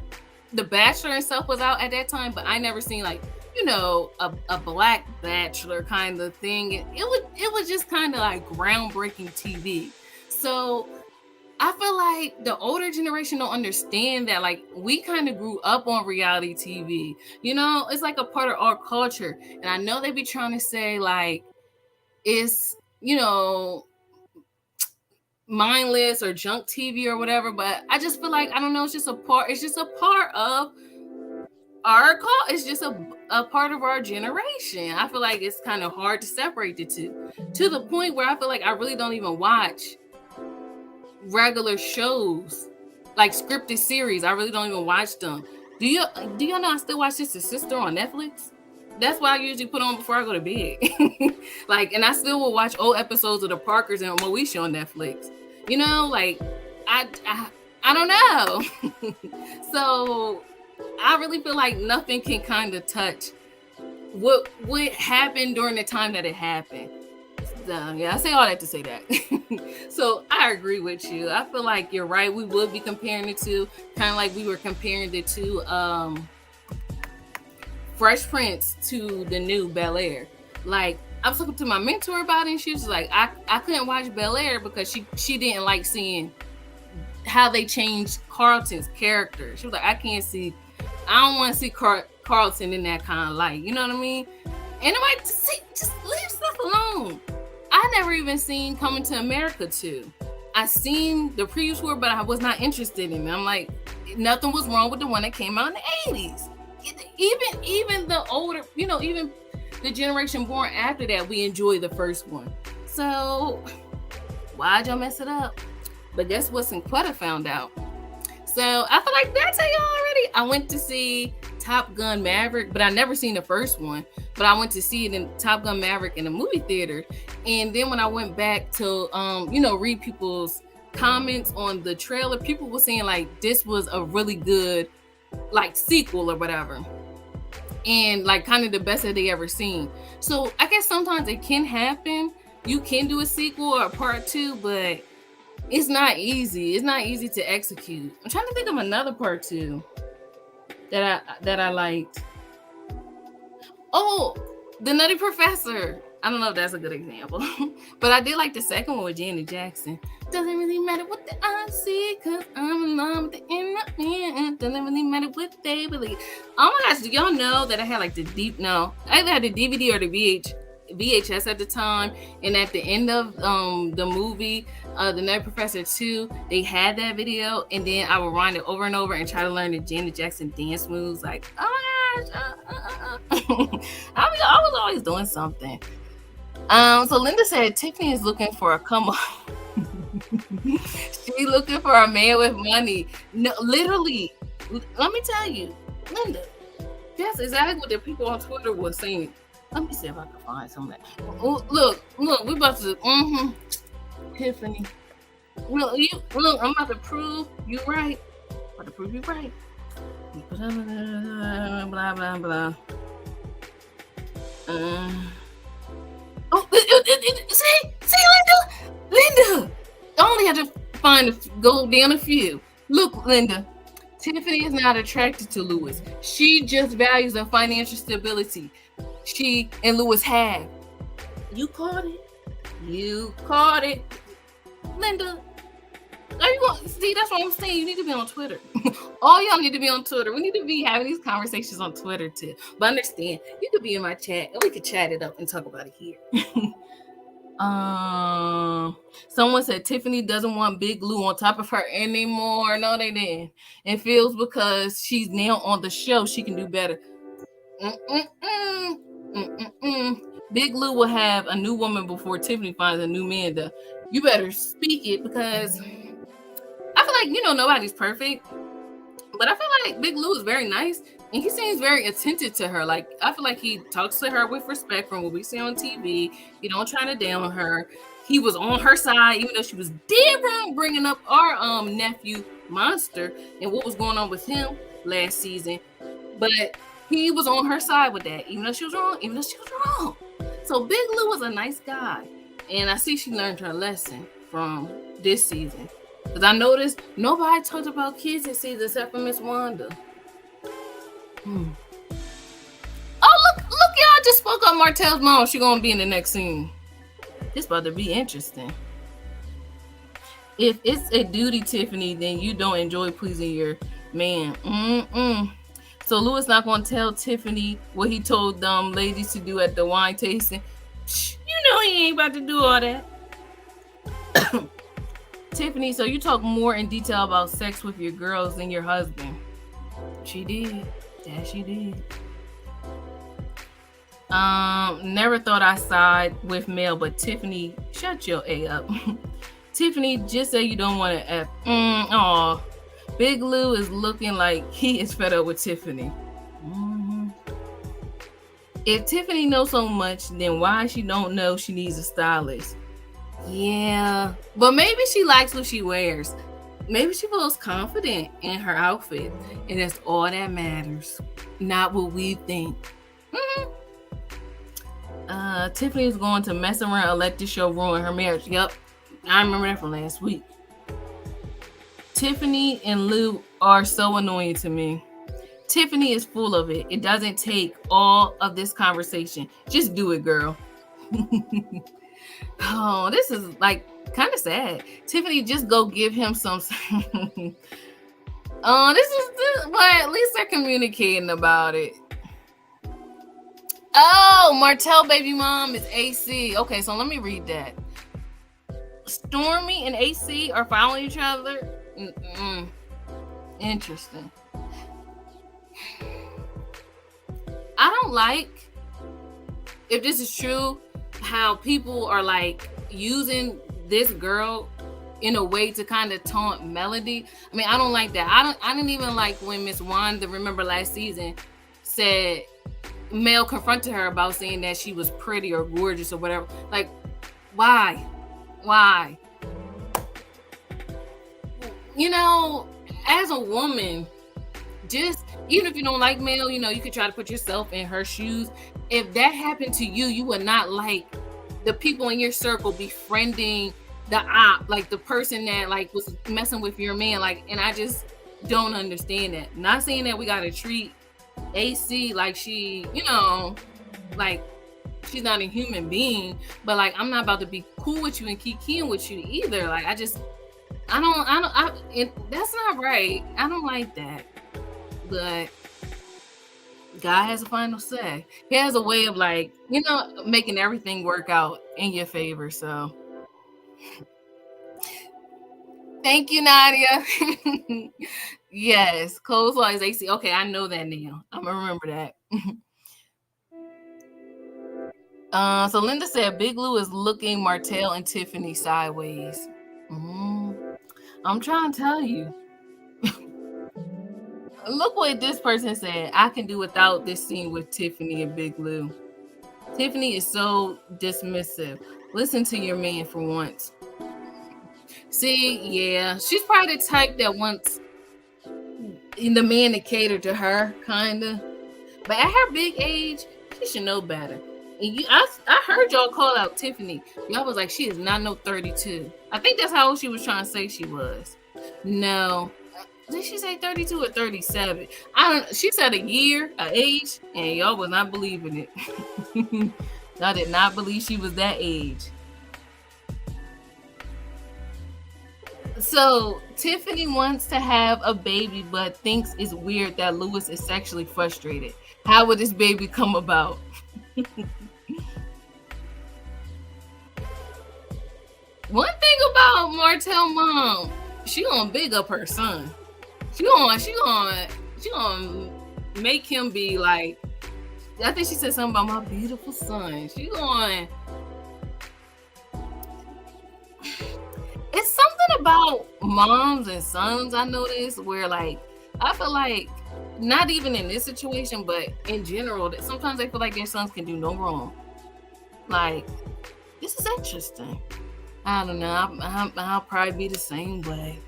The Bachelor and stuff was out at that time, but I never seen like, you know, a black bachelor kind of thing. It was just kind of like groundbreaking TV. So I feel like the older generation don't understand that. Like we kind of grew up on reality TV. You know, it's like a part of our culture. And I know they be trying to say like it's, you know, mindless or junk TV or whatever, but I just feel like I don't know. It's just a part of our call. It's just a part of our generation. I feel like it's kind of hard to separate the two, to the point where I feel like I really don't even watch regular shows like scripted series. I really don't even watch them. Do y'all know I still watch Sister Sister on Netflix? That's what I usually put on before I go to bed. Like, and I still will watch old episodes of The Parkers and Moesha on Netflix. You know, like I don't know. So I really feel like nothing can kind of touch what happened during the time that it happened. Yeah, I say all that to say that. So I agree with you. I feel like you're right. We would be comparing the two, kind of like we were comparing the two Fresh Prince to the new Bel Air. Like I was talking to my mentor about it, and she was like, I couldn't watch Bel Air because she didn't like seeing how they changed Carlton's character. She was like, I don't want to see Carlton in that kind of light. You know what I mean? And I'm like, just leave stuff alone. I never even seen Coming to America 2. I seen the previews for it, but I was not interested in it. I'm like, nothing was wrong with the one that came out in the 80s. Even the older, you know, even the generation born after that, we enjoy the first one. So why'd y'all mess it up? But guess what? Cinquetta found out. So I feel like, did I tell y'all already? I went to see Top Gun Maverick, but I never seen the first one. But I went to see it in Top Gun Maverick in the movie theater. And then when I went back to, read people's comments on the trailer, people were saying like this was a really good like sequel or whatever. And like kind of the best that they ever seen. So I guess sometimes it can happen. You can do a sequel or a part 2, but It's not easy. It's not easy to execute. I'm trying to think of another part too that I liked. Oh, the Nutty Professor. I don't know if that's a good example, but I did like the second one with Janet Jackson. Doesn't really matter what the I see, cause I'm in love with the inner. Doesn't really matter what they believe. Oh my gosh, do y'all know that I had like I either had the DVD or the VHS at the time, and at the end of the movie, the Nutty Professor 2, they had that video, and then I would rewind it over and over and try to learn the Janet Jackson dance moves. Like, oh my gosh, I was always doing something. So Linda said Tiffany is looking for a come up. She looking for a man with money. No, literally. Let me tell you, Linda, that's exactly what the people on Twitter were saying. Let me see if I can find some of that. Oh, look, we about to Tiffany. Look, I'm about to prove you right. Blah blah blah. See, Linda. I only had to go down a few. Look, Linda. Tiffany is not attracted to Lewis. She just values the financial stability she and Lewis have. You caught it, Linda. Are you going? See, that's what I'm saying. You need to be on Twitter. All y'all need to be on Twitter. We need to be having these conversations on Twitter too. But understand, you could be in my chat and we could chat it up and talk about it here. Someone said Tiffany doesn't want Big Lou on top of her anymore. No, they didn't. And feels because she's now on the show, she can do better. Big Lou will have a new woman before Tiffany finds a new man. You better speak it, because I feel like, nobody's perfect, but I feel like Big Lou is very nice and he seems very attentive to her. Like, I feel like he talks to her with respect from what we see on TV. He don't try to down her. He was on her side, even though she was dead wrong bringing up our nephew Monster and what was going on with him last season. But he was on her side with that, even though she was wrong. So Big Lou was a nice guy. And I see she learned her lesson from this season. Because I noticed nobody talked about kids this season except for Miss Wanda. Oh, look, y'all just spoke up Martell's mom. She's going to be in the next scene. It's about to be interesting. If it's a duty, Tiffany, then you don't enjoy pleasing your man. So Louis not going to tell Tiffany what he told them ladies to do at the wine tasting. You know he ain't about to do all that. Tiffany, so you talk more in detail about sex with your girls than your husband. She did. Yeah, she did. Never thought I side with Mel, but Tiffany, shut your A up. Tiffany, just say you don't want to F. Aw. Big Lou is looking like he is fed up with Tiffany. If Tiffany knows so much, then why she don't know she needs a stylist? Yeah, but maybe she likes what she wears. Maybe she feels confident in her outfit, and that's all that matters, not what we think. Tiffany is going to mess around and let this show ruin her marriage. Yep, I remember that from last week. Tiffany and Lou are so annoying to me. Tiffany is full of it. It doesn't take all of this conversation. Just do it, girl. Oh, this is like kind of sad. Tiffany, just go give him some. But at least they're communicating about it. Oh, Martell baby mom is AC. Okay, so let me read that. Stormy and AC are following each other. Interesting. I don't like, if this is true, how people are like using this girl in a way to kind of taunt Melody. I mean, I don't like that. I didn't even like when Miss Wanda, remember last season, said Mel confronted her about saying that she was pretty or gorgeous or whatever. Like, why? As a woman, just even if you don't like Mel, you could try to put yourself in her shoes. If that happened to you, you would not like the people in your circle befriending the op, like the person that like was messing with your man, like, and I just don't understand that. Not saying that we gotta treat AC like she, like she's not a human being, but like I'm not about to be cool with you and keep keying with you either. Like that's not right. I don't like that. But God has a final say. He has a way of like, making everything work out in your favor. So thank you, Nadia. Yes, coleslaw is AC. Okay, I know that now. I'm gonna remember that. So Linda said Big Lou is looking Martell and Tiffany sideways. I'm trying to tell you. Look what this person said. I can do without this scene with Tiffany and Big Lou. Tiffany is so dismissive. Listen to your man for once. See, yeah, she's probably the type that wants the man to cater to her, kind of. But at her big age, she should know better. And I heard y'all call out Tiffany. Y'all was like, she is not no 32. I think that's how old she was trying to say she was. No. Did she say 32 or 37? I don't. She said a year, an age, and y'all was not believing it. Y'all did not believe she was that age. So Tiffany wants to have a baby, but thinks it's weird that Lewis is sexually frustrated. How would this baby come about? One thing about Martell mom, she gonna big up her son. She gonna make him be like, I think she said something about my beautiful son. She going. It's something about moms and sons, I noticed, where like I feel like not even in this situation, but in general, that sometimes they feel like their sons can do no wrong. Like, this is interesting. I don't know. I'll probably be the same way.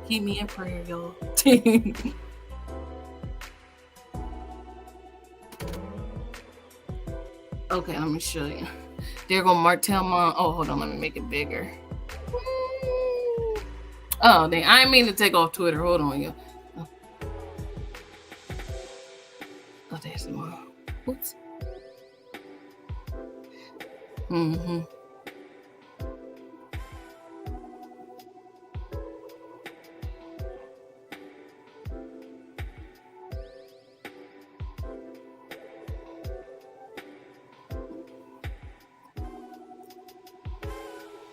Keep me in prayer, y'all. Okay, let me show you. There go Martell mom. Oh, hold on. Let me make it bigger. Oh, dang. I didn't mean to take off Twitter. Hold on, y'all. Oh, there's the mom. Oops.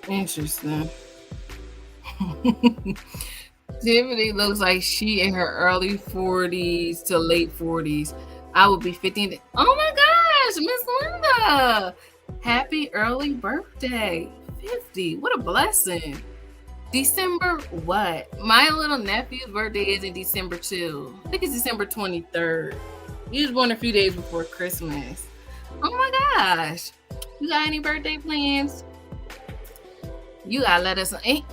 Interesting. Tiffany looks like she in her early 40s to late 40s. I would be 15. Oh my gosh, Miss Linda. Happy early birthday. 50. What a blessing. December what? My little nephew's birthday is in December too. I think it's December 23rd. He was born a few days before Christmas. Oh my gosh. You got any birthday plans? You gotta let us know. You're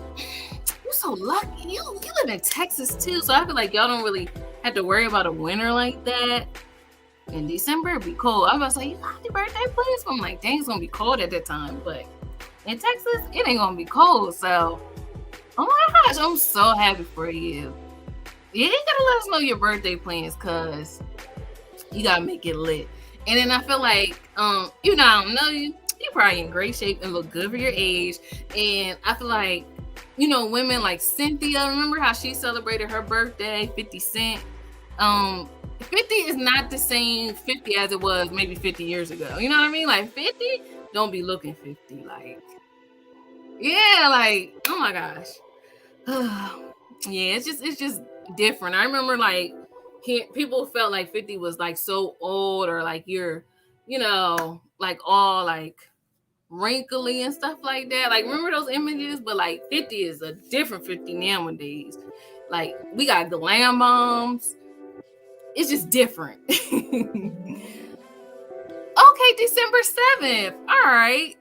so lucky. You live in Texas too, so I feel like y'all don't really have to worry about a winter like that. In December, it'd be cold. I was like, you got any birthday plans? I'm like, dang, it's gonna be cold at that time. But in Texas, it ain't gonna be cold. So, oh my gosh, I'm so happy for you. You ain't gotta let us know your birthday plans, cause you gotta make it lit. And then I feel like, I don't know you. You're probably in great shape and look good for your age. And I feel like, women like Cynthia, remember how she celebrated her birthday, 50 Cent? 50 is not the same 50 as it was maybe 50 years ago. You know what I mean? Like 50, don't be looking 50. Like, yeah, like, oh my gosh. Yeah, it's just different. I remember like people felt like 50 was like so old, or like you're, like all like wrinkly and stuff like that. Like, remember those images? But like 50 is a different 50 nowadays. Like, we got glam bombs. It's just different. Okay, December 7th. All right.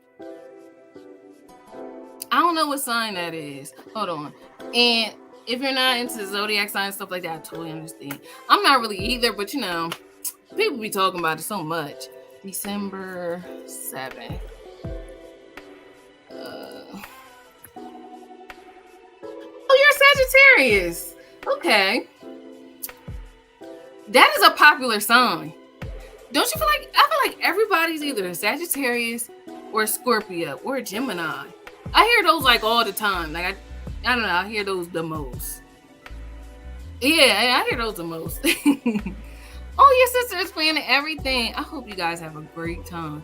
I don't know what sign that is. Hold on. And if you're not into zodiac signs, stuff like that, I totally understand. I'm not really either, but people be talking about it so much. December 7th. Sagittarius. Okay. That is a popular sign. Don't you feel like, I feel like everybody's either a Sagittarius or a Scorpio or a Gemini. I hear those like all the time. Like I don't know, I hear those the most. Yeah, I hear those the most. Oh, your sister is planning everything. I hope you guys have a great time.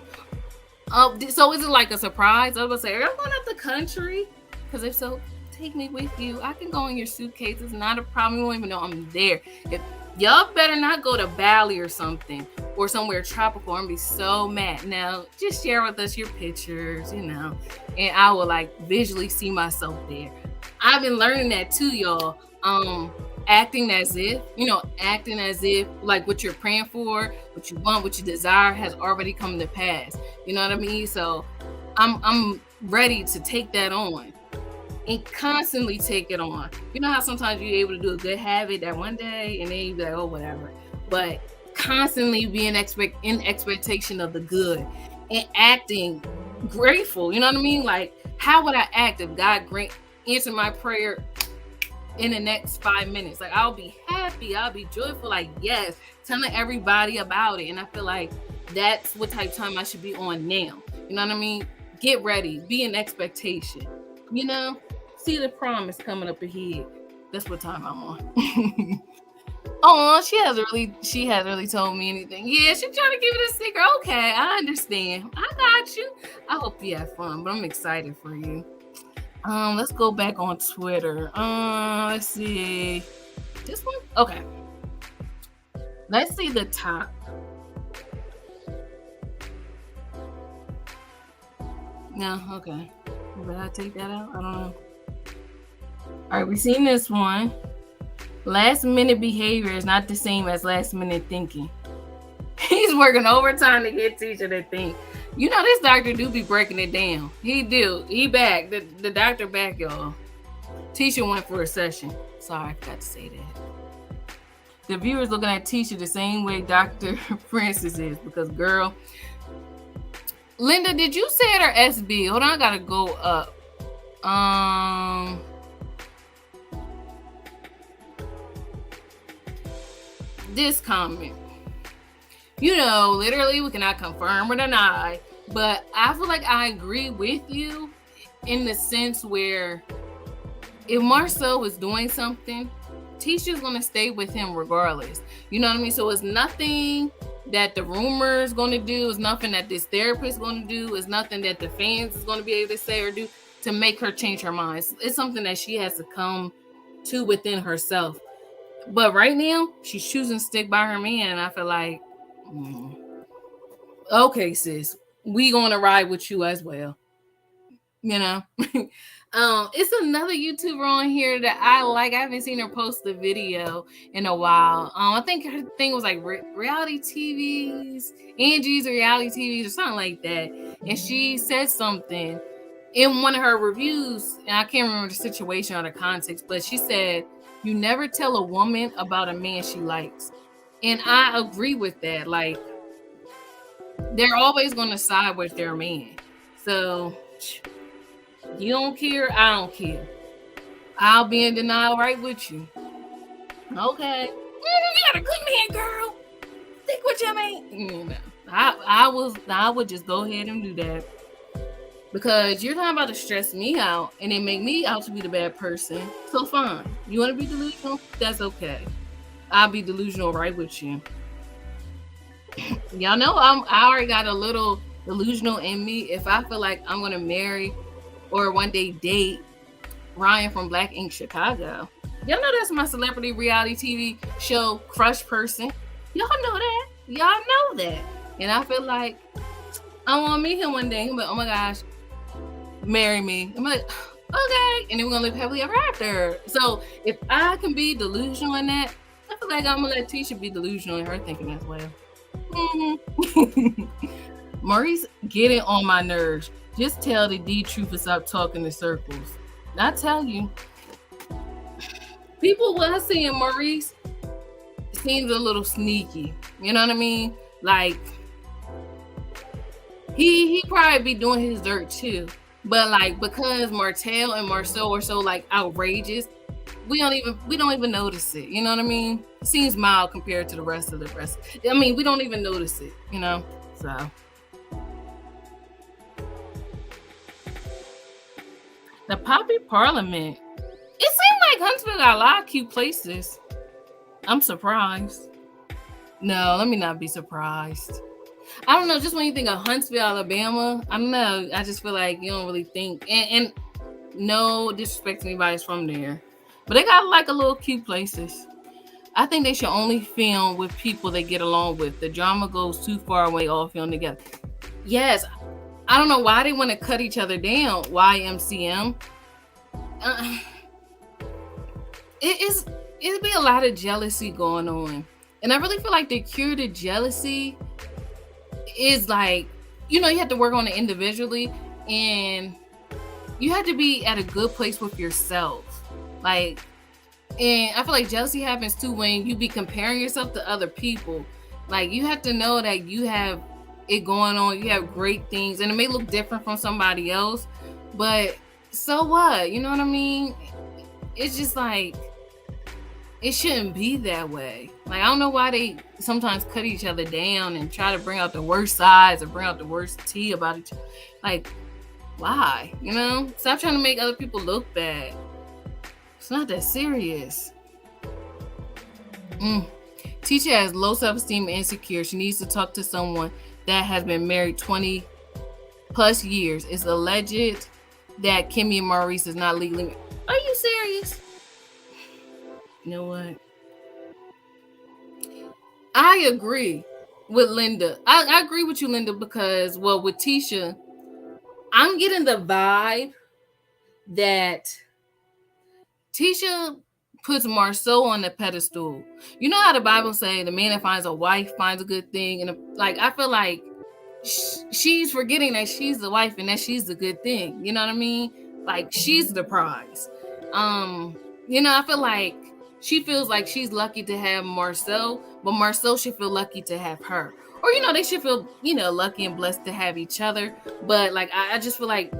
So is it like a surprise? I was gonna say, are you going out the country? Because if so, take me with you. I can go in your suitcase. It's not a problem. You won't even know I'm there. If y'all better not go to Bali or something or somewhere tropical. I'm gonna be so mad. Now, just share with us your pictures, and I will like visually see myself there. I've been learning that too, y'all. Acting as if like what you're praying for, what you want, what you desire has already come to pass. You know what I mean? So I'm ready to take that on and constantly take it on. You know how sometimes you're able to do a good habit that one day and then you be like, oh, whatever. But constantly being in expectation of the good and acting grateful. You know what I mean? Like, how would I act if God answer my prayer in the next 5 minutes? Like, I'll be happy, I'll be joyful, like, yes, telling everybody about it. And I feel like that's what type of time I should be on now. You know what I mean? Get ready, be in expectation, see the promise coming up ahead. That's what time I'm on. Oh, she hasn't really told me anything. Yeah, she's trying to keep it a secret. Okay, I understand. I got you. I hope you have fun, but I'm excited for you. Let's go back on Twitter. Let's see. This one? Okay. Let's see the top. No, okay. Did I take that out? I don't know. All right, we've seen this one. Last minute behavior is not the same as last minute thinking. He's working overtime to get teacher to think. This doctor do be breaking it down. He do. He back. The doctor back, y'all. Tisha went for a session. Sorry, I forgot to say that. The viewers looking at Tisha the same way Dr. Francis is, because, girl. Linda, did you say it or SB? Hold on, I gotta go up. This comment. Literally we cannot confirm or deny, but I feel like I agree with you in the sense where if Marcel was doing something, Tisha's going to stay with him regardless. You know what I mean? So it's nothing that the rumor is going to do. It's nothing that this therapist is going to do. It's nothing that the fans is going to be able to say or do to make her change her mind. It's something that she has to come to within herself. But right now, she's choosing to stick by her man, and I feel like, okay, sis, we gonna ride with you as well. It's another YouTuber on here that I like. I haven't seen her post a video in a while. I think her thing was like reality TVs, Angie's reality TVs or something like that. And she said something in one of her reviews, and I can't remember the situation or the context, but she said, you never tell a woman about a man she likes. And I agree with that. Like, they're always going to side with their man. So, you don't care, I don't care. I'll be in denial right with you. Okay. You got a good man, girl. Stick with your man. I would just go ahead and do that. Because you're not about to stress me out and then make me out to be the bad person. So fine. You want to be delusional? That's okay. I'll be delusional right with you. Y'all know I already got a little delusional in me. If I feel like I'm going to marry or one day date Ryan from Black Ink Chicago. Y'all know that's my celebrity reality TV show crush person. Y'all know that. Y'all know that. And I feel like I want to meet him one day. He'll be like, oh my gosh, marry me. I'm like, okay. And then we're going to live happily ever after. So if I can be delusional in that, I feel like I'm going to let Tisha be delusional in her thinking as well. Maurice getting on my nerves. Just tell the D truth and stop talking in circles. I tell you, people when I see him, Maurice seems a little sneaky. You know what I mean? Like he probably be doing his dirt too. But like because Martell and Marcel are so like outrageous, we don't even notice it. You know what I mean? It seems mild compared to the rest. I mean, we don't even notice it. You know, so. The Poppy Parliament. It seems like Huntsville got a lot of cute places. I'm surprised. No, let me not be surprised. I don't know. Just when you think of Huntsville, Alabama, I don't know. I just feel like you don't really think. And no disrespect to anybody's from there, but they got like a little cute places. I think they should only film with people they get along with. The drama goes too far away all film together. Yes. I don't know why they want to cut each other down. YMCM. It'd be a lot of jealousy going on. And I really feel like the cure to jealousy is like, you have to work on it individually, and you have to be at a good place with yourself. Like, and I feel like jealousy happens too when you be comparing yourself to other people. Like, you have to know that you have it going on, you have great things, and it may look different from somebody else, but so what? You know what I mean? It's just like, it shouldn't be that way. Like, I don't know why they sometimes cut each other down and try to bring out the worst sides or bring out the worst tea about each other. Like, why? Stop trying to make other people look bad. It's not that serious. Teacher has low self-esteem and insecure. She needs to talk to someone that has been married 20 plus years. It's alleged that Kimmy and Maurice is not legally married. Are you serious? You know what? I agree with Linda. I agree with you, Linda, because, well, with Tisha, I'm getting the vibe that Tisha puts Marceau on the pedestal. You know how the Bible say the man that finds a wife finds a good thing, and I feel like she's forgetting that she's the wife and that she's the good thing. You know what I mean? Like, she's the prize. I feel like she feels like she's lucky to have Marceau, but Marceau should feel lucky to have her. Or, they should feel, lucky and blessed to have each other. But, like, I just feel like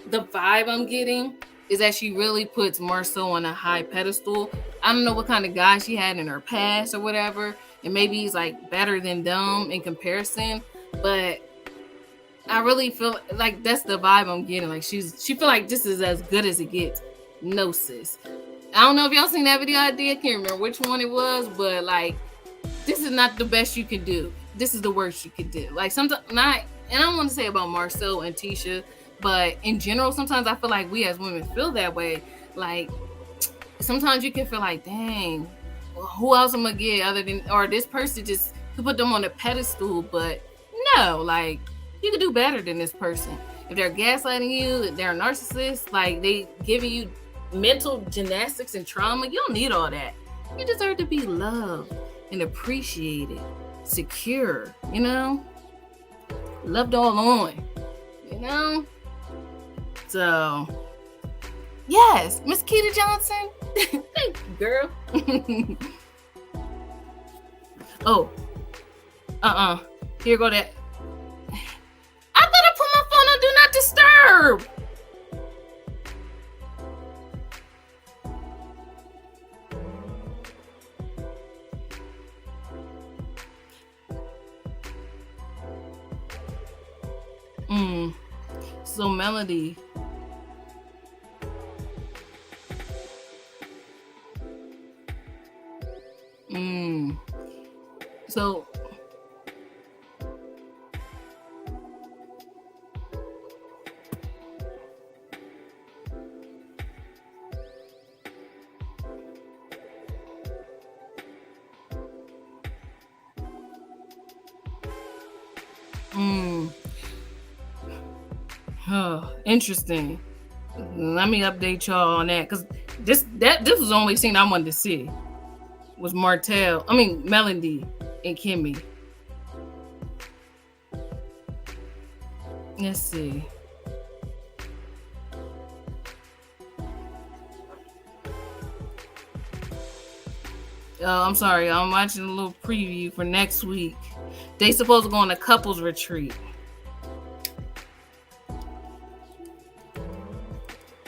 the vibe I'm getting is that she really puts Marceau on a high pedestal. I don't know what kind of guy she had in her past or whatever, and maybe he's like better than them in comparison, but I really feel like that's the vibe I'm getting. Like, she feel like this is as good as it gets. No, sis. I don't know if y'all seen that video I did. I can't remember which one it was, but like, this is not the best you can do. This is the worst you can do. Like, sometimes and I don't want to say about Marceau and Tisha, but in general, sometimes I feel like we as women feel that way. Like, sometimes you can feel like, dang, who else I'm gonna get other than, or this person just to put them on a pedestal. But no, like, you can do better than this person. If they're gaslighting you, if they're a narcissist, like they giving you mental gymnastics and trauma, you don't need all that. You deserve to be loved and appreciated, secure, loved all on, So, yes, Miss Keita Johnson. Thank you, girl. Oh, here go that. I thought I put my phone on Do Not Disturb. So Melody. So interesting. Let me update y'all on that, because this was the only scene I wanted to see was Melody and Kimmy. Let's see. I'm sorry, I'm watching a little preview for next week. They supposed to go on a couples retreat.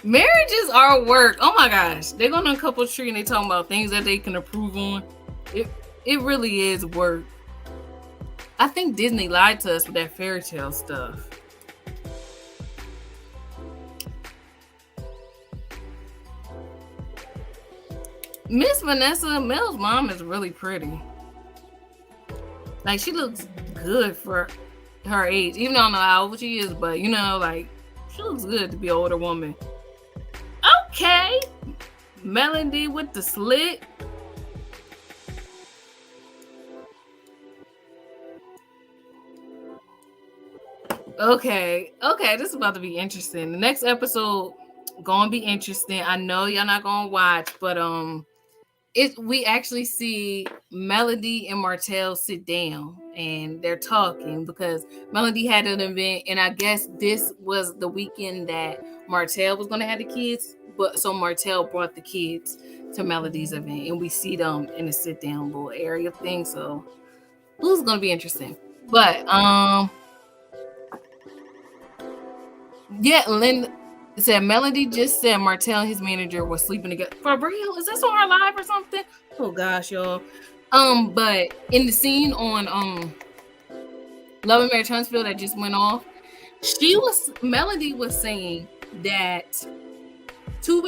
Marriages are work. Oh my gosh. They're going on a couple tree and they talking about things that they can improve on. It really is work. I think Disney lied to us with that fairy tale stuff. Miss Vanessa, Mel's mom is really pretty. Like, she looks good for her age. Even though I don't know how old she is, but you know, like, she looks good to be an older woman. Okay. Melody with the slit. Okay, this is about to be interesting. The next episode gonna be interesting. I know y'all not gonna watch, but we actually see Melody and Martell sit down and they're talking because Melody had an event, and I guess this was the weekend that Martell was gonna have the kids, but so Martell brought the kids to Melody's event, and we see them in a sit down little area thing. So this is gonna be interesting. But yeah, Lynn said Melody just said Martell and his manager were sleeping together. For real? Is this on her live or something? Oh gosh, y'all. But in the scene on Love and Marriage Huntsville that just went off, Melody was saying that 2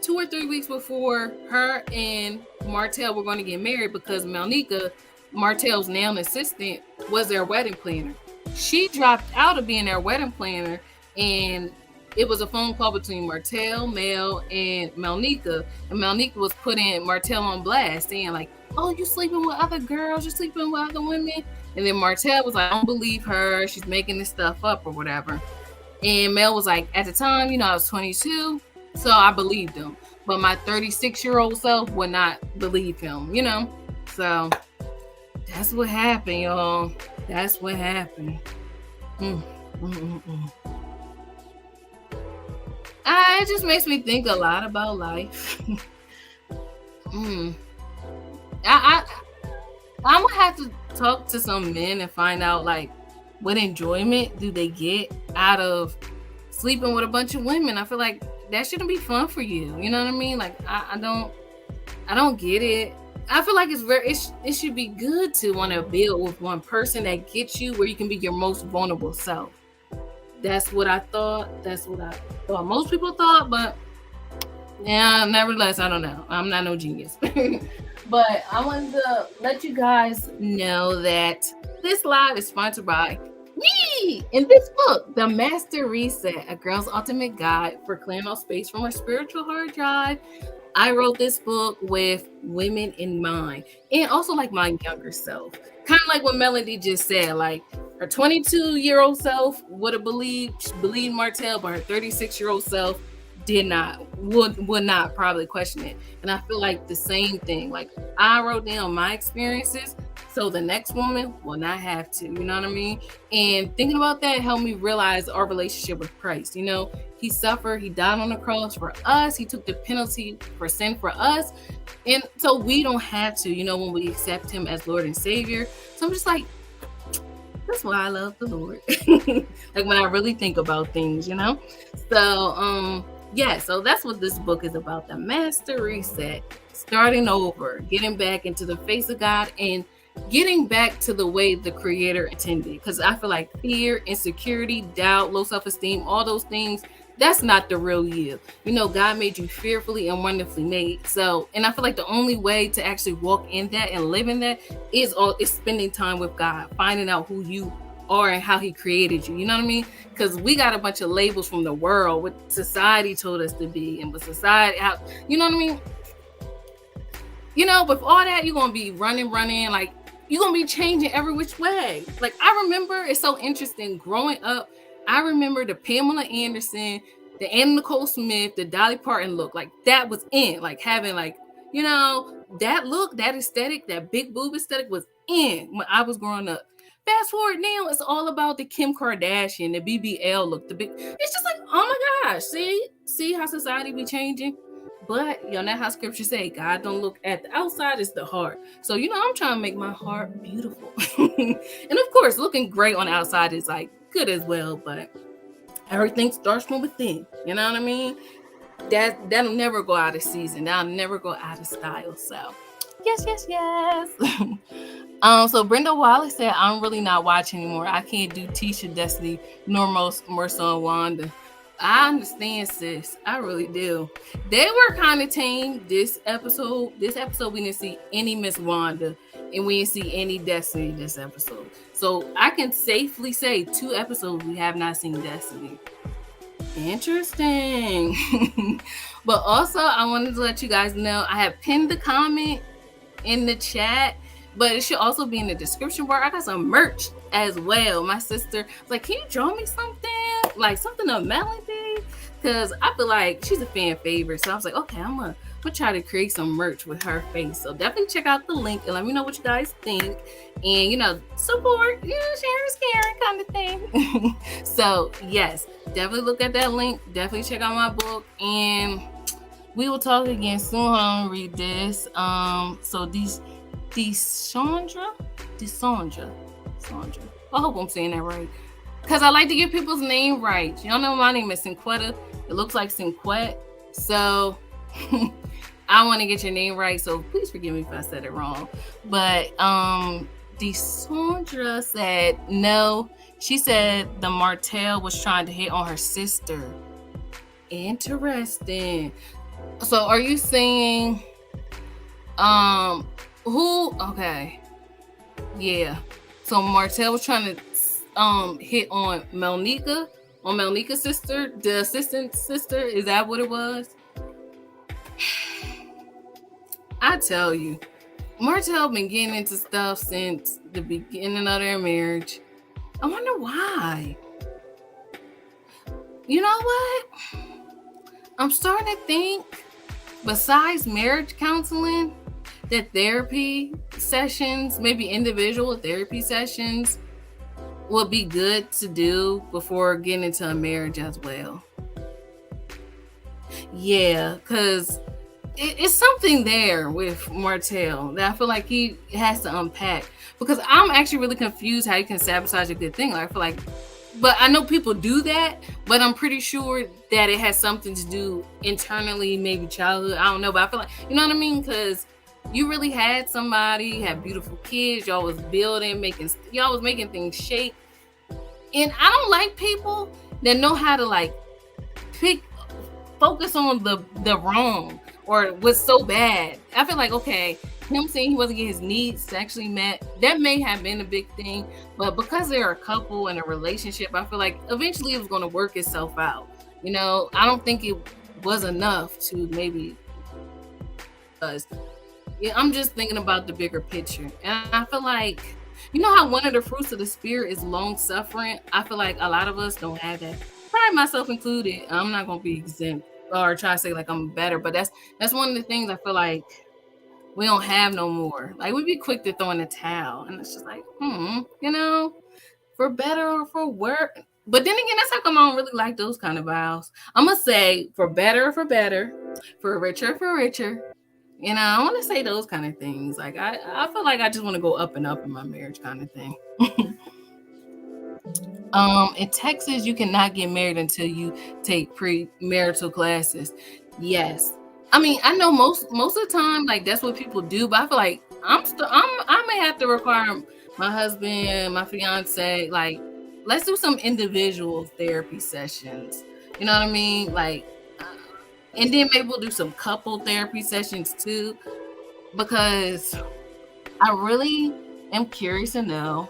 or 3 weeks before her and Martell were going to get married, because Malnika, Martell's now assistant, was their wedding planner. She dropped out of being their wedding planner, and it was a phone call between Martell, Mel, and Malnika. And Malnika was putting Martell on blast, saying like, oh, you sleeping with other girls, you sleeping with other women. And then Martell was like, I don't believe her, she's making this stuff up or whatever. And Mel was like, at the time, you know, I was 22, so I believed him. But my 36-year-old self would not believe him, you know? So that's what happened, y'all. That's what happened. It just makes me think a lot about life. I'm gonna have to talk to some men and find out like what enjoyment do they get out of sleeping with a bunch of women. I feel like that shouldn't be fun for you. You know what I mean? Like I don't get it. I feel like it should be good to want to build with one person that gets you where you can be your most vulnerable self. That's what I thought. That's what I thought most people thought, but yeah, nevertheless, I don't know. I'm not no genius. But I wanted to let you guys know that this live is sponsored by me. In this book, The Master Reset, A Girl's Ultimate Guide for Clearing Out Space from Her Spiritual Hard Drive. I wrote this book with women in mind, and also like my younger self. Kind of like what Melody just said, like her 22-year-old self would have believed Martell, but her 36-year-old self would not probably question it. And I feel like the same thing. Like I wrote down my experiences, so the next woman will not have to, you know what I mean? And thinking about that helped me realize our relationship with Christ. You know, he suffered, he died on the cross for us, he took the penalty for sin for us. And so we don't have to, you know, when we accept him as Lord and Savior. So I'm just like, that's why I love the Lord. Like when I really think about things, you know? So, yeah, so that's what this book is about. The Master Reset, starting over, getting back into the face of God, and getting back to the way the Creator intended. Because I feel like fear, insecurity, doubt, low self-esteem, all those things, that's not the real you. You know, God made you fearfully and wonderfully made. So, and I feel like the only way to actually walk in that and live in that is spending time with God, finding out who you are and how he created you. You know what I mean? Because we got a bunch of labels from the world, what society told us to be, and what society, you know what I mean? You know, with all that, you're going to be running, like, you're going to be changing every which way. Like, I remember, it's so interesting, growing up, I remember the Pamela Anderson, the Anna Nicole Smith, the Dolly Parton look. Like, that was in. Like, having, like, you know, that look, that aesthetic, that big boob aesthetic was in when I was growing up. Fast forward now, it's all about the Kim Kardashian, the BBL look, the big. It's just like, oh my gosh, see how society be changing. But you know, that's how scripture say, God don't look at the outside, it's the heart. So you know, I'm trying to make my heart beautiful, and of course, looking great on the outside is like good as well. But everything starts from within. You know what I mean? that'll never go out of season. That'll never go out of style. So yes. So Brenda Wallace said, I'm really not watching anymore. I can't do Tisha, Destiny, nor Marcel and Wanda. I understand, sis. I really do. They were kind of tame this episode. This episode, we didn't see any Miss Wanda, and we didn't see any Destiny this episode. So I can safely say 2 episodes we have not seen Destiny. Interesting. But also, I wanted to let you guys know, I have pinned the comment in the chat, but it should also be in the description bar. I got some merch as well. My sister was like, can you draw me something? Like something of Melody? Because I feel like she's a fan favorite. So I was like, okay, I'm gonna try to create some merch with her face. So definitely check out the link and let me know what you guys think. And, support, sharing is caring kind of thing. So yes, definitely look at that link. Definitely check out my book. And we will talk again soon. Hold on, read this. So Sandra. I hope I'm saying that right. Because I like to get people's name right. Y'all know my name is Cinquetta. It looks like Cinquette. So I want to get your name right. So please forgive me if I said it wrong. But Sandra said no. She said the Martell was trying to hit on her sister. Interesting. So are you saying who? Okay. Yeah. So Martell was trying to hit on Melnika's sister, the assistant sister. Is that what it was? I tell you, Martell been getting into stuff since the beginning of their marriage. I wonder why. You know what? I'm starting to think, besides marriage counseling, that therapy sessions, maybe individual therapy sessions, would be good to do before getting into a marriage as well. Yeah, because it's something there with Martell that I feel like he has to unpack. Because I'm actually really confused how you can sabotage a good thing. Like, I feel like, but I know people do that, but I'm pretty sure that it has something to do internally, maybe childhood. I don't know, but I feel like, you know what I mean? Because you really had somebody, had beautiful kids, y'all was building, y'all was making things shake. And I don't like people that know how to like focus on the wrong or what's so bad. I feel like, okay, him saying he wasn't getting his needs sexually met, that may have been a big thing, but because they're a couple in a relationship, I feel like eventually it was going to work itself out. I don't think it was enough to maybe I'm just thinking about the bigger picture. And I feel like, how one of the fruits of the spirit is long suffering? I feel like a lot of us don't have that. Probably myself included. I'm not going to be exempt or try to say like I'm better, but that's one of the things I feel like we don't have no more. Like, we'd be quick to throw in the towel. And it's just like, for better or for worse. But then again, that's how come I don't really like those kind of vows. I'm going to say for better, for richer, for richer. I want to say those kind of things. Like, I feel like I just want to go up and up in my marriage kind of thing. In Texas, you cannot get married until you take premarital classes. Yes. I mean, I know most of the time, like, that's what people do, but I feel like I may have to require my husband, my fiance, like, let's do some individual therapy sessions. You know what I mean? Like, and then maybe we'll do some couple therapy sessions too, because I really am curious to know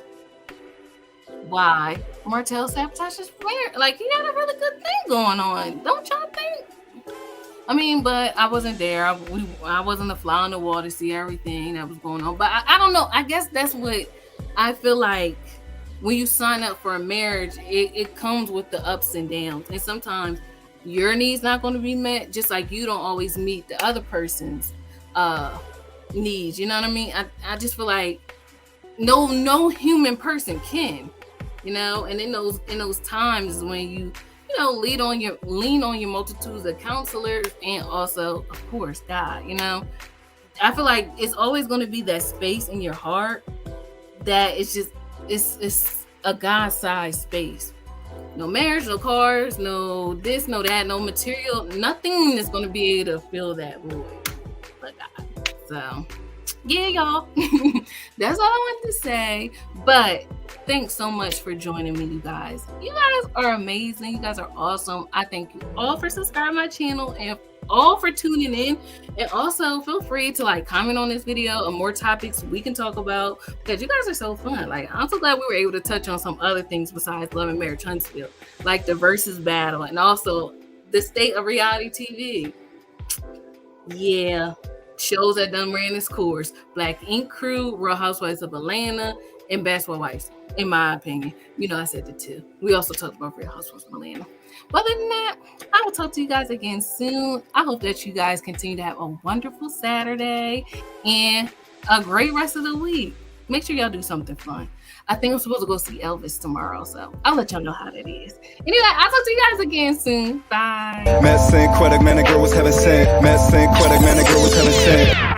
why Martell sabotages marriage. Like, he had a really good thing going on, don't y'all think? I mean, but I wasn't there. I wasn't a fly on the wall to see everything that was going on. But I don't know. I guess that's what I feel like when you sign up for a marriage, it comes with the ups and downs. And sometimes your needs not going to be met, just like you don't always meet the other person's needs. You know what I mean? I just feel like no human person can, and in those times when you lean on your multitudes of counselors and also, of course, God, I feel like it's always going to be that space in your heart that it's a God-sized space No marriage, no cars, no this, no that, no material. Nothing is going to be able to fill that void but God. So, yeah, y'all. That's all I wanted to say. But thanks so much for joining me, you guys. You guys are amazing. You guys are awesome. I thank you all for subscribing to my channel and all for tuning in. And also feel free to like comment on this video or more topics we can talk about, because you guys are so fun. Like, I'm so glad we were able to touch on some other things besides Love and Marriage Huntsville, like the Versuz battle and also the state of reality TV. Yeah, shows that done ran its course: Black Ink Crew, Real Housewives of Atlanta, and Basketball Wives. In my opinion, you know, I said the two. We also talked about Real Housewives of Atlanta. But other than that, I will talk to you guys again soon. I hope that you guys continue to have a wonderful Saturday and a great rest of the week. Make sure y'all do something fun. I think I'm supposed to go see Elvis tomorrow, so I'll let y'all know how that is. Anyway, I'll talk to you guys again soon. Bye. Matt St. Quebec, man, the girl was heaven sent. Matt St. Quebec, man, the girl was heaven sent.